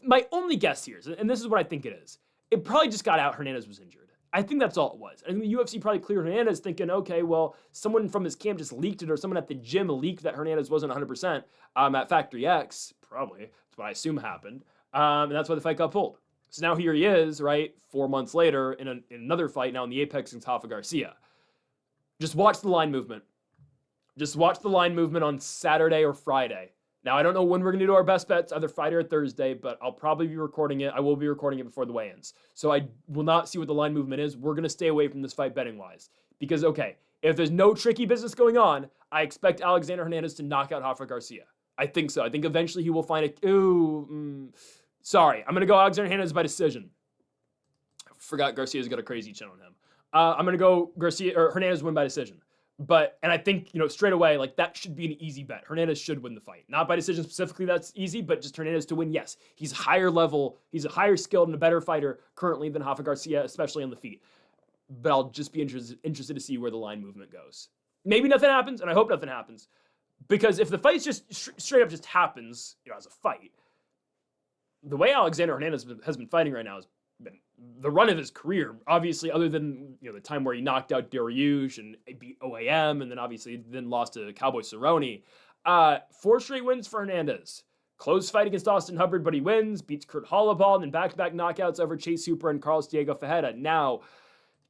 My only guess here, and this is what I think it is, it probably just got out Hernandez was injured. I think that's all it was. I think the UFC probably cleared Hernandez thinking, okay, well, someone from his camp just leaked it, or someone at the gym leaked that Hernandez wasn't 100% at Factory X. Probably. That's what I assume happened. And that's why the fight got pulled. So now here he is, right, 4 months later in another fight now in the Apex against Rafa Garcia. Just watch the line movement. Just watch the line movement on Saturday or Friday. Now, I don't know when we're going to do our best bets, either Friday or Thursday, but I'll probably be recording it. I will be recording it before the weigh-ins. So I will not see what the line movement is. We're going to stay away from this fight betting-wise. Because, okay, if there's no tricky business going on, I expect Alexander Hernandez to knock out Rafa Garcia. I think so. I think eventually he will find it. Sorry. I'm going to go Alexander Hernandez by decision. I forgot Garcia's got a crazy chin on him. I'm going to go Hernandez win by decision. And I think, straight away, like, that should be an easy bet. Hernandez should win the fight. Not by decision specifically, that's easy, but just Hernandez to win, yes. He's higher level, he's a higher skilled and a better fighter currently than Rafa Garcia, especially on the feet. But I'll just be interested to see where the line movement goes. Maybe nothing happens, and I hope nothing happens. Because if the fight just straight up just happens, as a fight, the way Alexander Hernandez has been fighting right now has been the run of his career, obviously, other than the time where he knocked out Dariush and beat OAM, and then obviously lost to Cowboy Cerrone. 4 straight wins for Hernandez. Close fight against Austin Hubbard, but he wins, beats Kurt Holloway, and then back-to-back knockouts over Chase Hooper and Carlos Diego Ferreira. Now,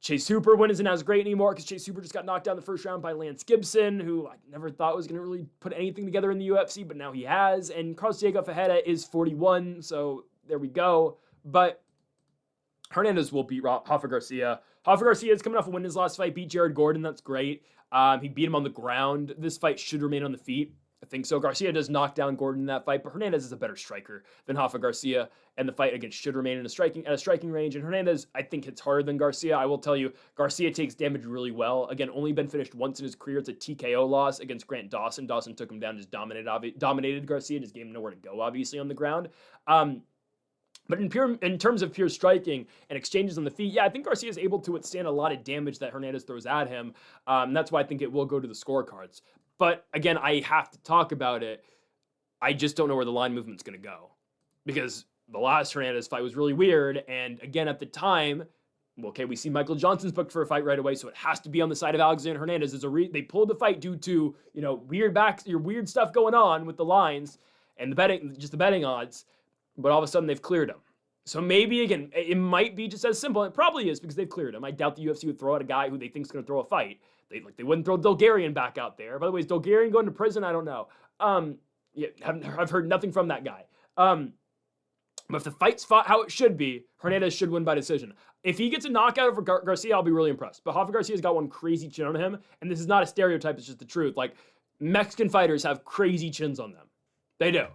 Chase Hooper win isn't as great anymore because Chase Hooper just got knocked out in the first round by Lance Gibson, who I never thought was going to really put anything together in the UFC, but now he has. And Carlos Diego Ferreira is 41, so there we go. But Hernandez will beat Rafa Garcia. Rafa Garcia is coming off a win in his last fight, beat Jared Gordon. That's great. He beat him on the ground. This fight should remain on the feet. I think so. Garcia does knock down Gordon in that fight, but Hernandez is a better striker than Rafa Garcia, and the fight again should remain at a striking range. And Hernandez, I think, hits harder than Garcia. I will tell you, Garcia takes damage really well. Again, only been finished once in his career. It's a TKO loss against Grant Dawson. Dawson took him down, just dominated Garcia, just gave him nowhere to go, obviously, on the ground. But in terms of pure striking and exchanges on the feet, yeah, I think Garcia is able to withstand a lot of damage that Hernandez throws at him. That's why I think it will go to the scorecards. But again, I have to talk about it. I just don't know where the line movement's going to go. Because the last Hernandez fight was really weird. And again, at the time, okay, we see Michael Johnson's booked for a fight right away, so it has to be on the side of Alexander Hernandez. They pulled the fight due to, weird stuff going on with the lines and the betting odds. But all of a sudden, they've cleared him. So maybe, again, it might be just as simple. It probably is because they've cleared him. I doubt the UFC would throw out a guy who they think is going to throw a fight. They wouldn't throw Dolgarian back out there. By the way, is Dolgarian going to prison? I don't know. I've heard nothing from that guy. But if the fight's fought how it should be, Hernandez should win by decision. If he gets a knockout over Garcia, I'll be really impressed. But Rafa Garcia's got one crazy chin on him, and this is not a stereotype, it's just the truth. Like, Mexican fighters have crazy chins on them. They do.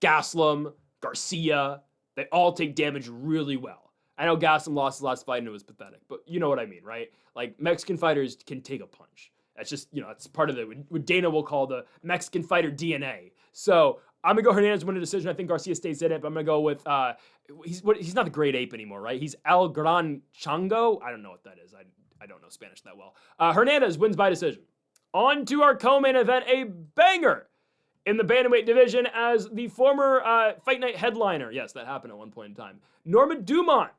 Gaslam, Garcia, they all take damage really well. I know Gaslam lost his last fight and it was pathetic, but you know what I mean, right? Like, Mexican fighters can take a punch. That's just, it's part of what Dana will call the Mexican fighter DNA. So I'm going to go Hernandez win a decision. I think Garcia stays in it, but I'm going to go with, he's not the Great Ape anymore, right? He's El Gran Chango. I don't know what that is. I don't know Spanish that well. Hernandez wins by decision. On to our co-main event, a banger in the bantamweight division as the former Fight Night headliner. Yes, that happened at one point in time. Norma Dumont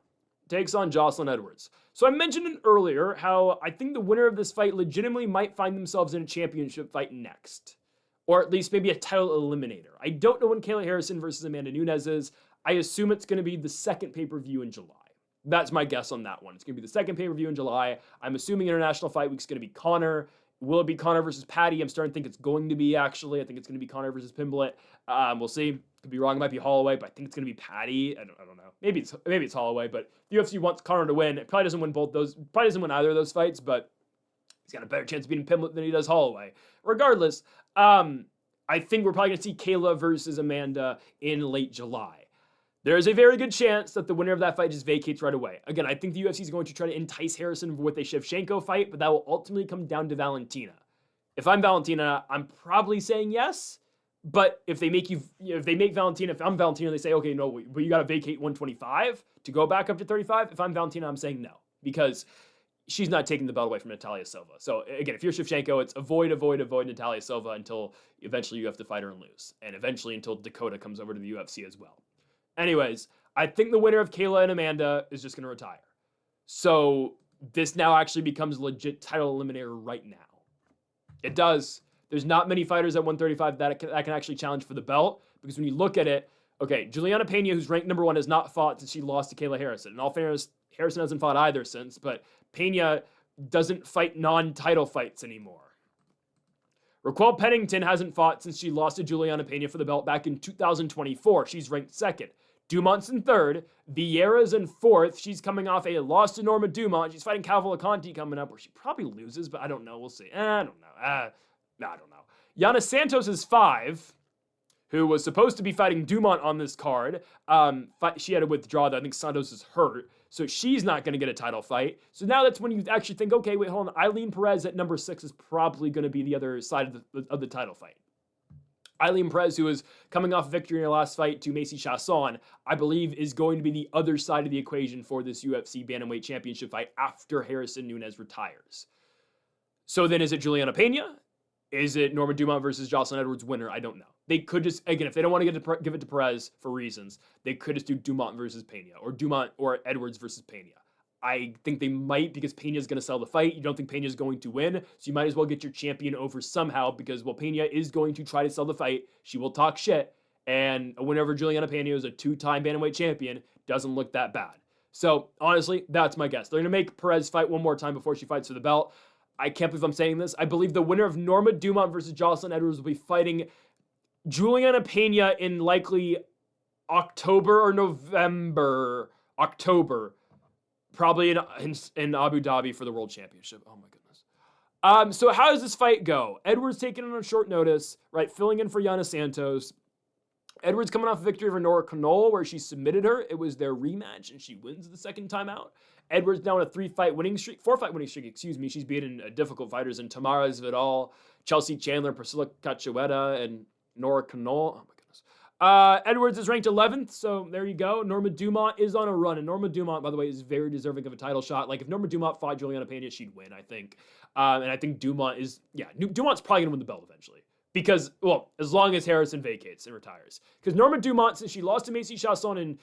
takes on Jocelyn Edwards. So I mentioned earlier how I think the winner of this fight legitimately might find themselves in a championship fight next. Or at least maybe a title eliminator. I don't know when Kayla Harrison versus Amanda Nunes is. I assume it's going to be the second pay-per-view in July. That's my guess on that one. It's going to be the second pay-per-view in July. I'm assuming International Fight Week is going to be Conor. Will it be Conor versus Patty? I'm starting to think it's going to be, actually. I think it's going to be Conor versus Pimblett. We'll see. Could be wrong. It might be Holloway, but I think it's going to be Patty. I don't know. Maybe it's Holloway, but the UFC wants Conor to win. It probably doesn't win probably doesn't win either of those fights, but he's got a better chance of beating Pimblett than he does Holloway. Regardless, I think we're probably going to see Kayla versus Amanda in late July. There is a very good chance that the winner of that fight just vacates right away. Again, I think the UFC is going to try to entice Harrison with a Shevchenko fight, but that will ultimately come down to Valentina. If I'm Valentina, I'm probably saying yes. But if they make Valentina, if I'm Valentina, they say, okay, no, but you got to vacate 125 to go back up to 35. If I'm Valentina, I'm saying no, because she's not taking the belt away from Natalia Silva. So again, if you're Shevchenko, it's avoid Natalia Silva until eventually you have to fight her and lose. And eventually until Dakota comes over to the UFC as well. Anyways, I think the winner of Kayla and Amanda is just going to retire. So this now actually becomes a legit title eliminator right now. It does. There's not many fighters at 135 that can actually challenge for the belt, because when you look at it, okay, Juliana Pena, who's ranked number 1, has not fought since she lost to Kayla Harrison. In all fairness, Harrison hasn't fought either since, but Pena doesn't fight non-title fights anymore. Raquel Pennington hasn't fought since she lost to Juliana Pena for the belt back in 2024. She's ranked 2nd. Dumont's in 3rd. Vieira's in 4th. She's coming off a loss to Norma Dumont. She's fighting Cavalcanti coming up, where she probably loses, but I don't know. We'll see. I don't know. I don't know. Yana Santos is 5, who was supposed to be fighting Dumont on this card. She had to withdraw, though. I think Santos is hurt, so she's not going to get a title fight. So now that's when you actually think, okay, wait, hold on. Eileen Perez at number 6 is probably going to be the other side of the title fight. Eileen Perez, who is coming off victory in her last fight to Macy Chasson, I believe is going to be the other side of the equation for this UFC Bantamweight Championship fight after Harrison Nunes retires. So then is it Juliana Pena? Is it Norma Dumont versus Jocelyn Edwards winner? I don't know. They could just, again, if they don't want to give it to Perez for reasons, they could just do Dumont versus Pena, or Dumont or Edwards versus Pena. I think they might, because Pena's going to sell the fight. You don't think Pena's going to win, so you might as well get your champion over somehow, because, well, Pena is going to try to sell the fight. She will talk shit, and a win over Juliana Pena, who's a 2-time bantamweight champion, doesn't look that bad. So, honestly, that's my guess. They're going to make Perez fight one more time before she fights for the belt. I can't believe I'm saying this. I believe the winner of Norma Dumont versus Jocelyn Edwards will be fighting Juliana Pena in likely October or November. October. Probably in Abu Dhabi for the World Championship. Oh my goodness. So how does this fight go? Edwards taking it on short notice, right? Filling in for Yana Santos. Edwards coming off a victory over Nora Knoll, where she submitted her. It was their rematch, and she wins the second time out. Edwards now on a 4-fight winning streak, excuse me. She's beaten difficult fighters in Tamara Vidal, Chelsea Chandler, Priscilla Cachueta, and Nora Knoll. Oh my goodness. Edwards is ranked 11th, so there you go. Norma Dumont is on a run, and Norma Dumont, by the way, is very deserving of a title shot. Like, if Norma Dumont fought Juliana Pena, she'd win, I think. And I think Dumont's probably going to win the belt eventually. Because, well, as long as Harrison vacates and retires. Because Norma Dumont, since she lost to Macy Chasson in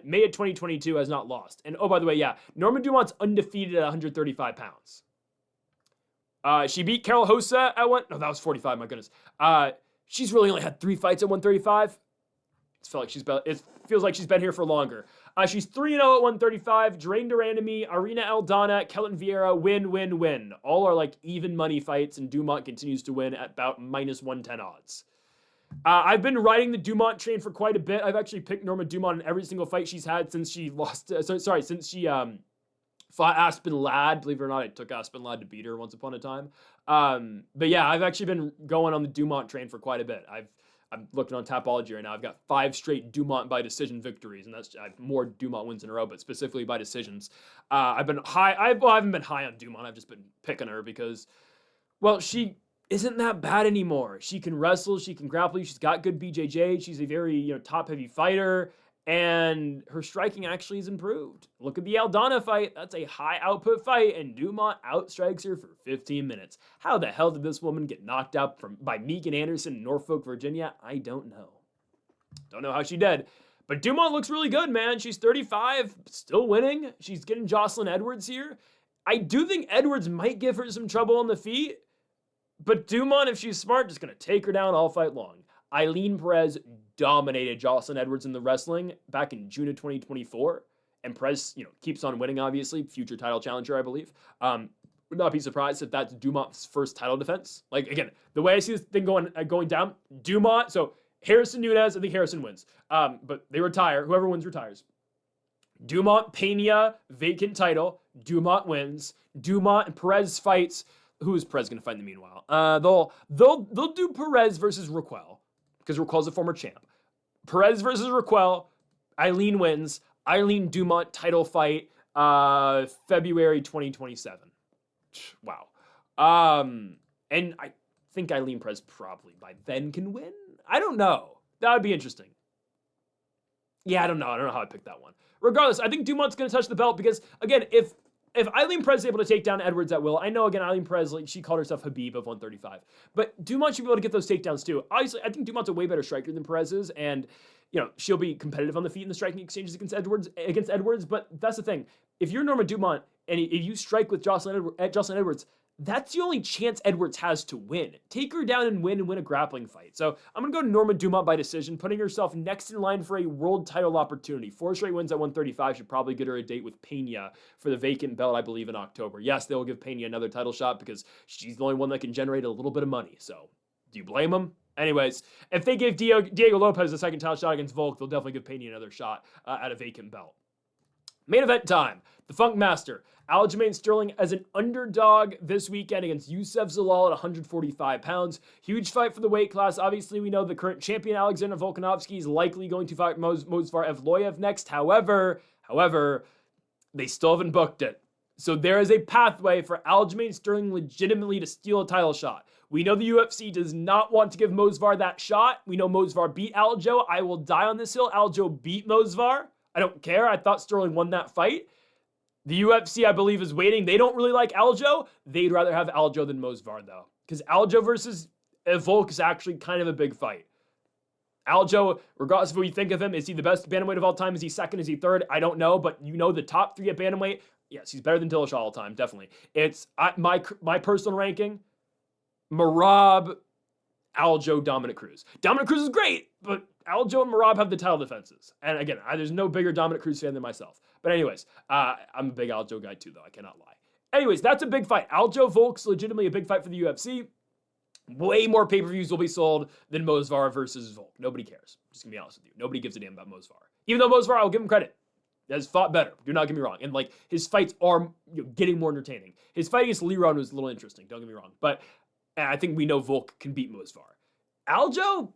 May of 2022, has not lost. And, oh, by the way, yeah, Norma Dumont's undefeated at 135 pounds. She beat Carol Hosa at no, that was 45, my goodness. She's really only had 3 fights at 135. It feels like she's been here for longer. She's 3-0 at 135. Drain Durandamy, Arena Aldana, Kelton Vieira, win. All are like even money fights, and Dumont continues to win at about -110 odds. I've been riding the Dumont train for quite a bit. I've actually picked Norma Dumont in every single fight she's had since she lost. Since she fought Aspen Ladd. Believe it or not, I took Aspen Ladd to beat her once upon a time. But yeah, I've actually been going on the Dumont train for quite a bit. I'm looking on Tapology right now. I've got 5 straight Dumont by decision victories, and that's I have more Dumont wins in a row, but specifically by decisions. I've been high. I haven't been high on Dumont. I've just been picking her because, well, she isn't that bad anymore. She can wrestle. She can grapple. She's got good BJJ. She's a very top heavy fighter. And her striking actually has improved. Look at the Aldana fight. That's a high output fight, and Dumont outstrikes her for 15 minutes. How the hell did this woman get knocked out by Megan Anderson in Norfolk, Virginia? I don't know. Don't know how she did. But Dumont looks really good, man. She's 35, still winning. She's getting Jocelyn Edwards here. I do think Edwards might give her some trouble on the feet, but Dumont, if she's smart, just going to take her down all fight long. Eileen Perez dominated Jocelyn Edwards in the wrestling back in June of 2024. And Perez, keeps on winning, obviously. Future title challenger, I believe. Would not be surprised if that's Dumont's first title defense. Like, again, the way I see this thing going down, Dumont, so Harrison Nunez, I think Harrison wins. But they retire. Whoever wins retires. Dumont, Pena, vacant title. Dumont wins. Dumont and Perez fights. Who is Perez going to fight in the meanwhile? They'll do Perez versus Raquel, because Raquel's a former champ. Perez versus Raquel. Eileen wins. Eileen Dumont title fight, February 2027. Wow. And I think Eileen Perez probably by then can win. I don't know. That would be interesting. Yeah, I don't know. I don't know how I picked that one. Regardless, I think Dumont's going to touch the belt because, again, if Eileen Perez is able to take down Edwards at will, I know, again, Eileen Perez, she called herself Habib of 135. But Dumont should be able to get those takedowns too. Obviously, I think Dumont's a way better striker than Perez is, and she'll be competitive on the feet in the striking exchanges against Edwards. But that's the thing. If you're Norma Dumont and if you strike with Jocelyn Edwards, that's the only chance Edwards has to win. Take her down and win a grappling fight. So I'm going to go Norma Dumont by decision, putting herself next in line for a world title opportunity. 4 straight wins at 135 should probably get her a date with Pena for the vacant belt, I believe, in October. Yes, they'll give Pena another title shot because she's the only one that can generate a little bit of money. So do you blame them? Anyways, if they give Diego Lopez a second title shot against Volk, they'll definitely give Pena another shot at a vacant belt. Main event time. The Funk Master, Aljamain Sterling as an underdog this weekend against Youssef Zalal at 145 pounds. Huge fight for the weight class. Obviously, we know the current champion Alexander Volkanovski is likely going to fight Movsar Evloev next. However, they still haven't booked it. So there is a pathway for Aljamain Sterling legitimately to steal a title shot. We know the UFC does not want to give Movsar that shot. We know Movsar beat Aljo. I will die on this hill. Aljo beat Movsar. I don't care. I thought Sterling won that fight. The UFC, I believe, is waiting. They don't really like Aljo. They'd rather have Aljo than Movsar, though. Because Aljo versus Volk is actually kind of a big fight. Aljo, regardless of what you think of him, is he the best bantamweight of all time? Is he second? Is he third? I don't know. But the top 3 at bantamweight, yes, he's better than Dillashaw all time, definitely. It's my personal ranking, Merab, Aljo, Dominic Cruz. Dominic Cruz is great, but Aljo and Merab have the title defenses. And again, there's no bigger Dominic Cruz fan than myself. But anyways, I'm a big Aljo guy too, though. I cannot lie. Anyways, that's a big fight. Aljo Volk's legitimately a big fight for the UFC. Way more pay-per-views will be sold than Movsar versus Volk. Nobody cares. Just gonna be honest with you. Nobody gives a damn about Movsar. Even though Movsar, I'll give him credit, has fought better. Do not get me wrong. And his fights are getting more entertaining. His fight against Leron was a little interesting. Don't get me wrong. But I think we know Volk can beat Movsar. Aljo,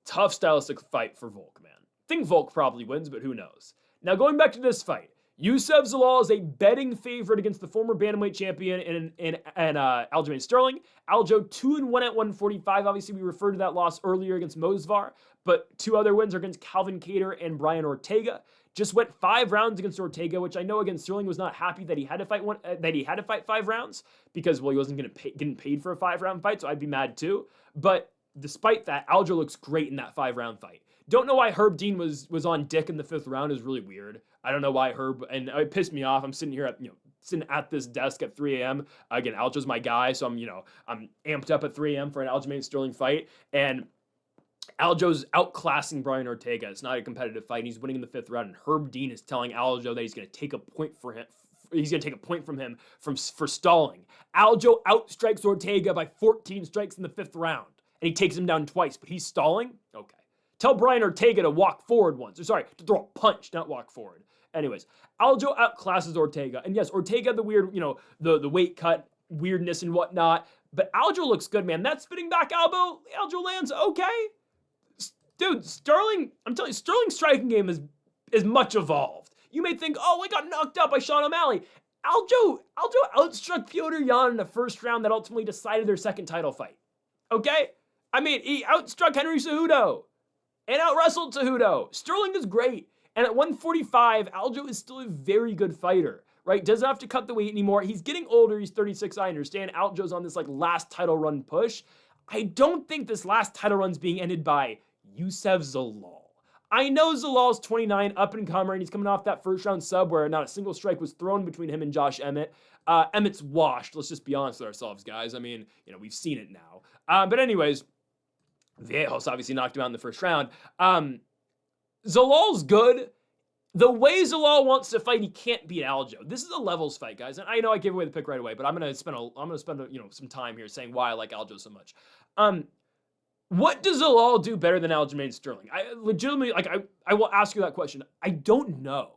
tough stylistic fight for Volk, man. I think Volk probably wins, but who knows? Now, going back to this fight, Youssef Zalal is a betting favorite against the former bantamweight champion in Aljamain Sterling. Aljo 2-1 at 145. Obviously, we referred to that loss earlier against Movsar, but 2 other wins are against Calvin Kattar and Brian Ortega. Just went 5 rounds against Ortega, which I know against Sterling was not happy that he had to fight 5 rounds because, well, he wasn't getting paid for a 5-round fight, so I'd be mad too. But despite that, Aljo looks great in that 5-round fight. Don't know why Herb Dean was on dick in the 5th round. Is really weird. I don't know why Herb, and it pissed me off. I'm sitting here sitting at this desk at 3 a.m. Again, Aljo's my guy, so I'm amped up at 3 a.m. for an Aljamain Sterling fight, and Aljo's outclassing Brian Ortega. It's not a competitive fight. He's winning in the 5th round, and Herb Dean is telling Aljo that he's going to take a point for him. He's going to take a point from him for stalling. Aljo outstrikes Ortega by 14 strikes in the 5th round. and he takes him down twice, but he's stalling? Okay. Tell Brian Ortega to walk forward once. Or sorry, to throw a punch, not walk forward. Anyways, Aljo outclasses Ortega. And yes, Ortega had the weird, the weight cut weirdness and whatnot. But Aljo looks good, man. That spinning back elbow, Aljo lands okay. Dude, Sterling, I'm telling you, Sterling's striking game is much evolved. You may think, oh, I got knocked out by Sean O'Malley. Aljo outstruck Petr Yan in the first round that ultimately decided their second title fight. Okay? I mean, he outstruck Henry Cejudo and out-wrestled Cejudo. Sterling is great. And at 145, Aljo is still a very good fighter, right? Doesn't have to cut the weight anymore. He's getting older. He's 36, I understand. Aljo's on this last title run push. I don't think this last title run's being ended by Youssef Zalal. I know Zalal's 29, up and comer, and he's coming off that first round sub where not a single strike was thrown between him and Josh Emmett. Emmett's washed. Let's just be honest with ourselves, guys. I mean, we've seen it now. But anyways, Vieira's obviously knocked him out in the first round. Zalal's good. The way Zalal wants to fight, he can't beat Aljo. This is a levels fight, guys. And I know I gave away the pick right away, but I'm gonna spend some time here saying why I like Aljo so much. What does Zalal do better than Aljamain Sterling? I legitimately, I will ask you that question. I don't know.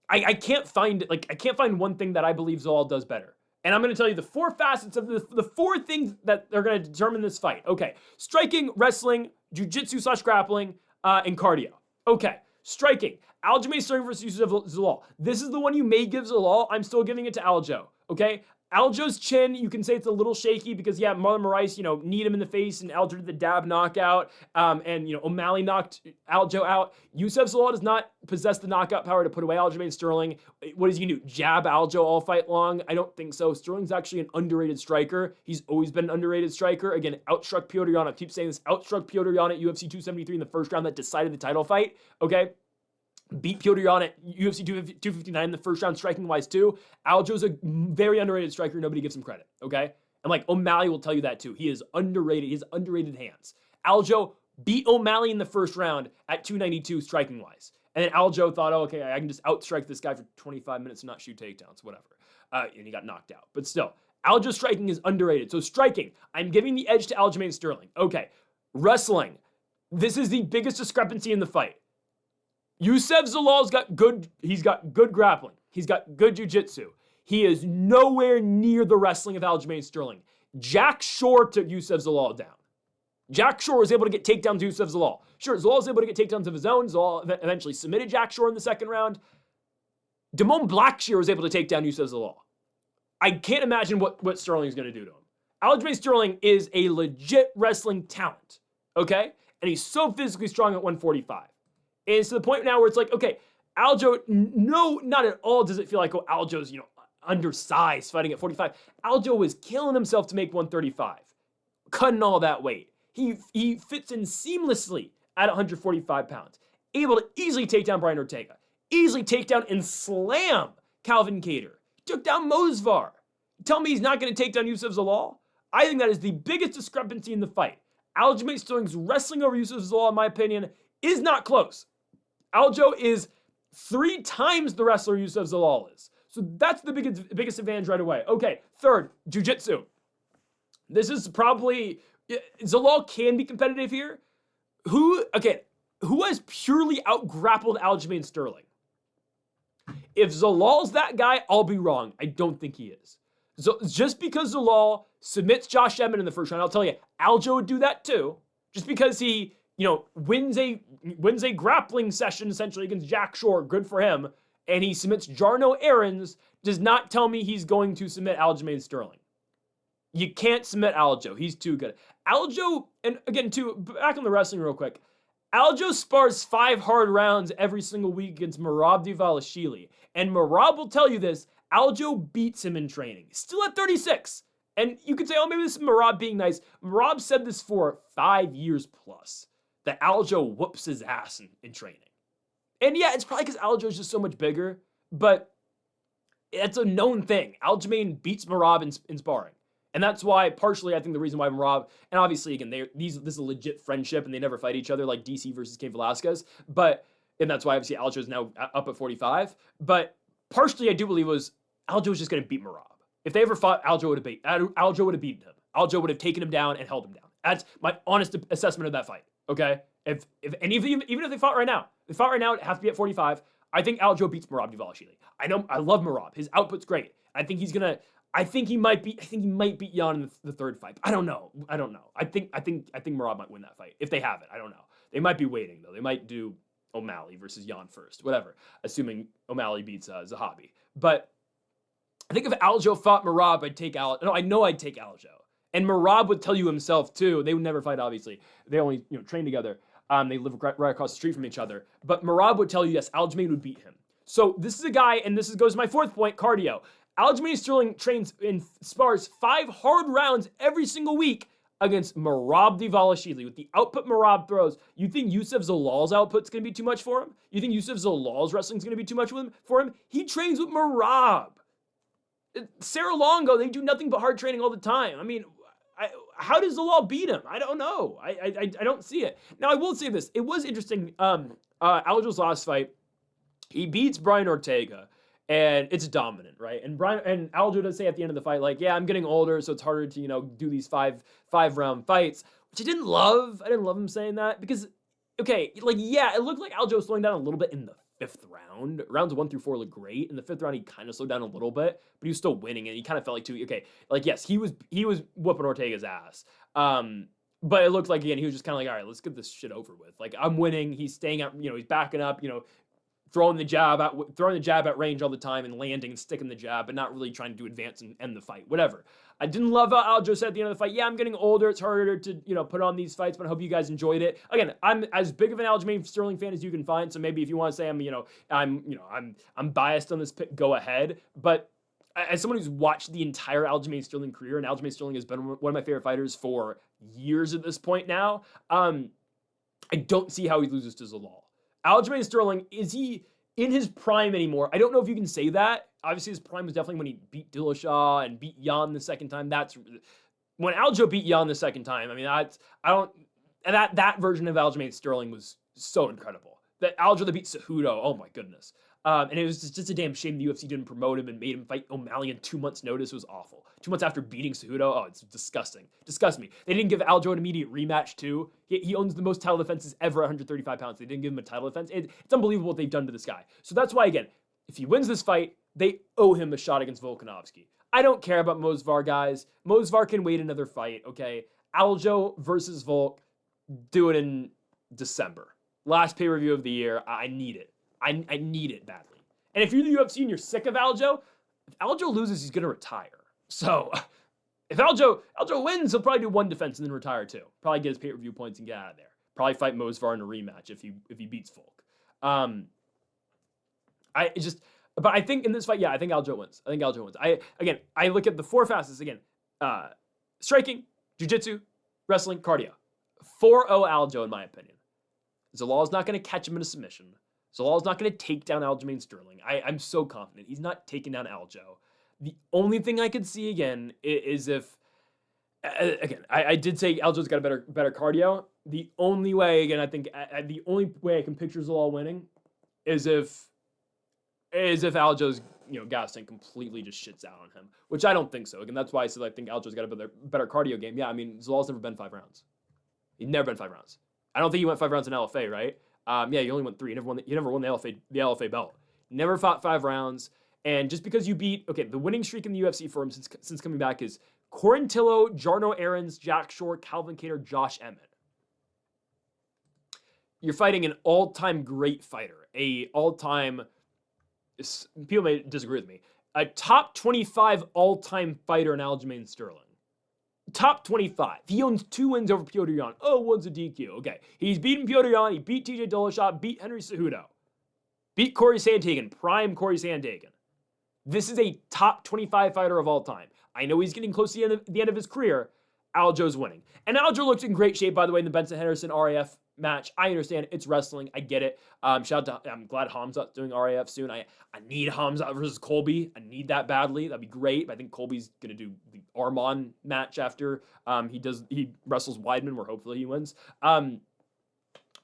I can't find it. I can't find one thing that I believe Zalal does better. And I'm going to tell you the four facets of the four things that are going to determine this fight. Okay, striking, wrestling, jiu-jitsu / grappling, and cardio. Okay, striking. Aljamain Sterling versus Youssef Zalal. This is the one you may give Zalal. I'm still giving it to Aljo. Okay? Aljo's chin, you can say it's a little shaky because, yeah, Marlon Moraes, kneed him in the face, and Aljo did the dab knockout, and O'Malley knocked Aljo out. Youssef Zalal does not possess the knockout power to put away Aljamain Sterling. What is he going to do? Jab Aljo all fight long? I don't think so. Sterling's actually an underrated striker. He's always been an underrated striker. Again, outstruck Petr Yan. I keep saying this. Outstruck Petr Yan at UFC 273 in the first round that decided the title fight. Okay? Beat Petr Yan at UFC 259 in the first round, striking-wise, too. Aljo's a very underrated striker. Nobody gives him credit, okay? And, O'Malley will tell you that, too. He is underrated. He has underrated hands. Aljo beat O'Malley in the first round at 292, striking-wise. And then Aljo thought, oh, okay, I can just outstrike this guy for 25 minutes and not shoot takedowns, whatever. And he got knocked out. But still, Aljo's striking is underrated. So striking, I'm giving the edge to Aljamain Sterling. Okay, wrestling. This is the biggest discrepancy in the fight. Youssef Zalal's got good grappling. He's got good jiu-jitsu. He is nowhere near the wrestling of Aljamain Sterling. Jack Shore took Youssef Zalal down. Jack Shore was able to get takedowns to Youssef Zalal. Sure, Zalal was able to get takedowns of his own. Zalal eventually submitted Jack Shore in the second round. Dumont Blackshear was able to take down Youssef Zalal. I can't imagine what Sterling is going to do to him. Aljamain Sterling is a legit wrestling talent, okay? And he's so physically strong at 145. And it's to the point now where it's okay, Aljo, no, not at all does it feel like, Aljo's, undersized fighting at 45. Aljo was killing himself to make 135, cutting all that weight. He fits in seamlessly at 145 pounds, able to easily take down Brian Ortega, easily take down and slam Calvin Kattar, took down Mosvar. Tell me he's not going to take down Youssef Zalal? I think that is the biggest discrepancy in the fight. Aljamain Sterling's wrestling over Youssef Zalal, in my opinion, is not close. Aljo is 3 times the wrestler Youssef Zalal is. So that's the biggest advantage right away. Okay, third, jiu-jitsu. This is probably, Zalal can be competitive here. Who has purely out-grappled Aljamain Sterling? If Zalal's that guy, I'll be wrong. I don't think he is. So just because Zalal submits Josh Emmett in the first round, I'll tell you, Aljo would do that too. Just because he wins a grappling session essentially against Jack Shore, good for him, and he submits Jarno Aarons, does not tell me he's going to submit Aljamain Sterling. You can't submit Aljo. He's too good. Aljo, and again, back on the wrestling real quick, Aljo spars 5 hard rounds every single week against Merab Dvalishvili, and Merab will tell you this, Aljo beats him in training, still at 36. And you could say, oh, maybe this is Merab being nice. Merab said this for 5 years plus, that Aljo whoops his ass in training. And yeah, it's probably because Aljo's just so much bigger, but it's a known thing. Aljamain beats Merab in sparring. And that's why, partially, I think the reason why Merab, and obviously, again, this is a legit friendship, and they never fight each other like DC versus Cain Velasquez, and that's why, obviously, Aljo is now up at 45, but partially, I do believe Aljo was just going to beat Merab. If they ever fought, Aljo would have beaten him. Aljo would have taken him down and held him down That's my honest assessment of that fight. Okay, if any of them, even if they fought right now, it has to be at 45. I think Aljo beats Merab Dvalishvili. I love Merab. His output's great. I think he might beat Jan in the third fight. I don't know. I think Merab might win that fight if they have it. I don't know. They might be waiting though. They might do O'Malley versus Jan first. Whatever. Assuming O'Malley beats Zahabi. But I think if Aljo fought Merab, I'd take Aljo. No, I know I'd take Aljo. And Merab would tell you himself too. They would never fight, obviously. They only train together. They live right across the street from each other. But Merab would tell you, yes, Aljamain would beat him. So this is a guy, and goes to my fourth point, cardio. Aljamain Sterling trains in spars 5 hard rounds every single week against Merab Dvalishvili. With the output Merab throws, you think Youssef Zalal's output's going to be too much for him? You think Youssef Zalal's wrestling's going to be too much for him? He trains with Merab. Sarah Longo, they do nothing but hard training all the time. I mean, how does Zalal beat him? I don't know. I don't see it. Now, I will say this. It was interesting. Aljo's last fight, he beats Brian Ortega, and it's dominant, right? And Aljo does say at the end of the fight, like, yeah, I'm getting older, so it's harder to, do these five round fights, which I didn't love. I didn't love him saying that because, okay, like, yeah, it looked like Aljo was slowing down a little bit in the 5th round. Rounds 1 through 4 looked great. In the 5th round, he kind of slowed down a little bit, but he was still winning, and he kind of felt like, yes, he was whooping Ortega's ass. But it looked like, again, he was just kind of like, all right, let's get this shit over with. Like, I'm winning. He's staying up, he's backing up, throwing the jab at range all the time and landing and sticking the jab, but not really trying to advance and end the fight. Whatever. I didn't love how Aljo said at the end of the fight, yeah, I'm getting older. It's harder to, put on these fights, but I hope you guys enjoyed it. Again, I'm as big of an Aljamain Sterling fan as you can find. So maybe if you want to say I'm biased on this pick, go ahead. But as someone who's watched the entire Aljamain Sterling career, and Aljamain Sterling has been one of my favorite fighters for years at this point now, I don't see how he loses to Zalal. Aljamain Sterling, is he in his prime anymore? I don't know if you can say that. Obviously, his prime was definitely when he beat Dillashaw and beat Jan the second time. That's when Aljo beat Jan the second time. I mean, that version of Aljamain Sterling was so incredible. That Aljo that beat Cejudo, oh my goodness. And it was just a damn shame the UFC didn't promote him and made him fight O'Malley in 2 months' notice. It was awful. 2 months after beating Cejudo, oh, it's disgusting. Disgust me. They didn't give Aljo an immediate rematch, too. He owns the most title defenses ever, 135 pounds. They didn't give him a title defense. It's unbelievable what they've done to this guy. So that's why, again, if he wins this fight, they owe him a shot against Volkanovski. I don't care about Mosvar, guys. Mosvar can wait another fight, okay? Aljo versus Volk, do it in December. Last pay-per-view of the year. I need it. I need it badly. And if you're the UFC and you're sick of Aljo, if Aljo loses, he's going to retire. So if Aljo wins, he'll probably do one defense and then retire too. Probably get his pay-per-view points and get out of there. Probably fight Mosvar in a rematch if he beats Volk. But I think in this fight, yeah, I think Aljo wins. I look at the 4 fastest again. Striking, jiu-jitsu, wrestling, cardio. 4-0 Aljo in my opinion. Zalal's not going to catch him in a submission. Zalal's not going to take down Aljamain Sterling. I'm so confident. He's not taking down Aljo. The only thing I could see again is if, again, I did say Aljo's got a better cardio. The only way, again, I think the only way I can picture Zalal winning is if Aljo's gas tank completely just shits out on him, which I don't think so. Again, that's why I said I think Aljo's got a better cardio game. Yeah, I mean Zalal's never been 5 rounds. He's never been 5 rounds. I don't think he went 5 rounds in LFA, right? Yeah, you only went 3. You never won the LFA belt. Never fought 5 rounds. And just because you beat, the winning streak in the UFC for him since coming back is Corintillo, Jarno Aarons, Jack Shore, Calvin Kattar, Josh Emmett. You're fighting an all-time great fighter, people may disagree with me, a top 25 all-time fighter in Aljamain Sterling. Top 25. He owns 2 wins over Piotr Jan. Oh, one's a DQ. Okay. He's beaten Piotr Jan. He beat TJ Dillashaw. Beat Henry Cejudo. Beat Corey Sandhagen. Prime Corey Sandhagen. This is a top 25 fighter of all time. I know he's getting close to the end of his career. Aljo's winning. And Aljo looks in great shape, by the way, in the Benson Henderson RAF match. I understand it's wrestling. I get it. I'm glad Hamzat's doing RAF soon. I need Hamzat versus Colby. I need that badly. That'd be great. But I think Colby's going to do the Arman match after he wrestles Weidman, where hopefully he wins. But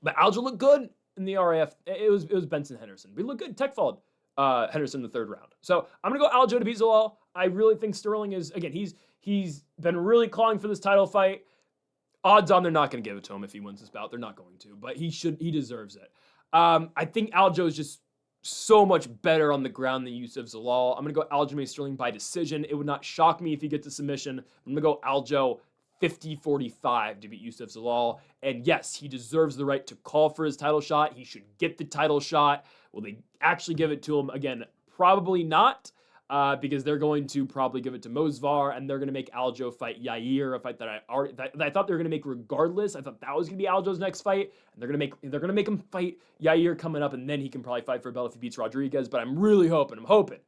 Aljo looked good in the RAF. It was Benson Henderson. But he looked good. Tech followed Henderson in the 3rd round. So I'm going to go Aljo to beat Zalal. I really think Sterling is, again, he's been really clawing for this title fight. Odds on they're not going to give it to him if he wins this bout. They're not going to, but he deserves it. I think Aljo is just so much better on the ground than Youssef Zalal. I'm going to go Aljamain Sterling by decision. It would not shock me if he gets a submission. I'm going to go Aljo 50-45 to beat Youssef Zalal. And yes, he deserves the right to call for his title shot. He should get the title shot. Will they actually give it to him? Again, probably not. Because they're going to probably give it to Mosvar, and they're going to make Aljo fight Yair, a fight that I thought they were going to make regardless. I thought that was going to be Aljo's next fight, and they're going to make him fight Yair coming up, and then he can probably fight for a belt if he beats Rodriguez. But I'm hoping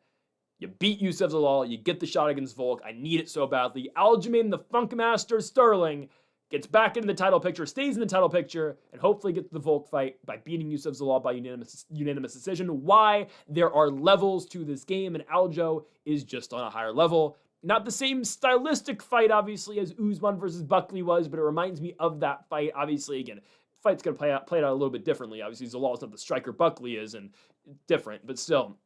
you beat Youssef Zalal, you get the shot against Volk. I need it so badly. Aljamain the Funkmaster Sterling gets back into the title picture, stays in the title picture, and hopefully gets the Volk fight by beating Youssef Zalal by unanimous decision. Why? There are levels to this game, and Aljo is just on a higher level. Not the same stylistic fight, obviously, as Usman versus Buckley was, but it reminds me of that fight. Obviously, again, fight's going to play it out a little bit differently. Obviously, Zalal's not the striker Buckley is, and different, but still,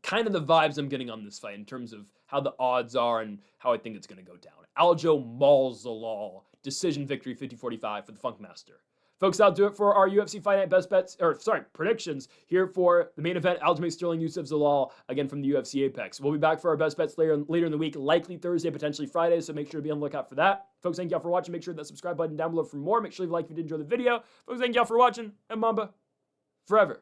kind of the vibes I'm getting on this fight in terms of how the odds are and how I think it's going to go down. Aljo mauls Zalal. Decision victory 50-45 for the Funkmaster. Folks, that'll do it for our UFC Fight Night predictions here for the main event, Aljamain Sterling, Youssef Zalal, again from the UFC Apex. We'll be back for our best bets later in the week, likely Thursday, potentially Friday, so make sure to be on the lookout for that. Folks, thank y'all for watching. Make sure that subscribe button down below for more. Make sure you like if you did enjoy the video. Folks, thank y'all for watching, and Mamba forever.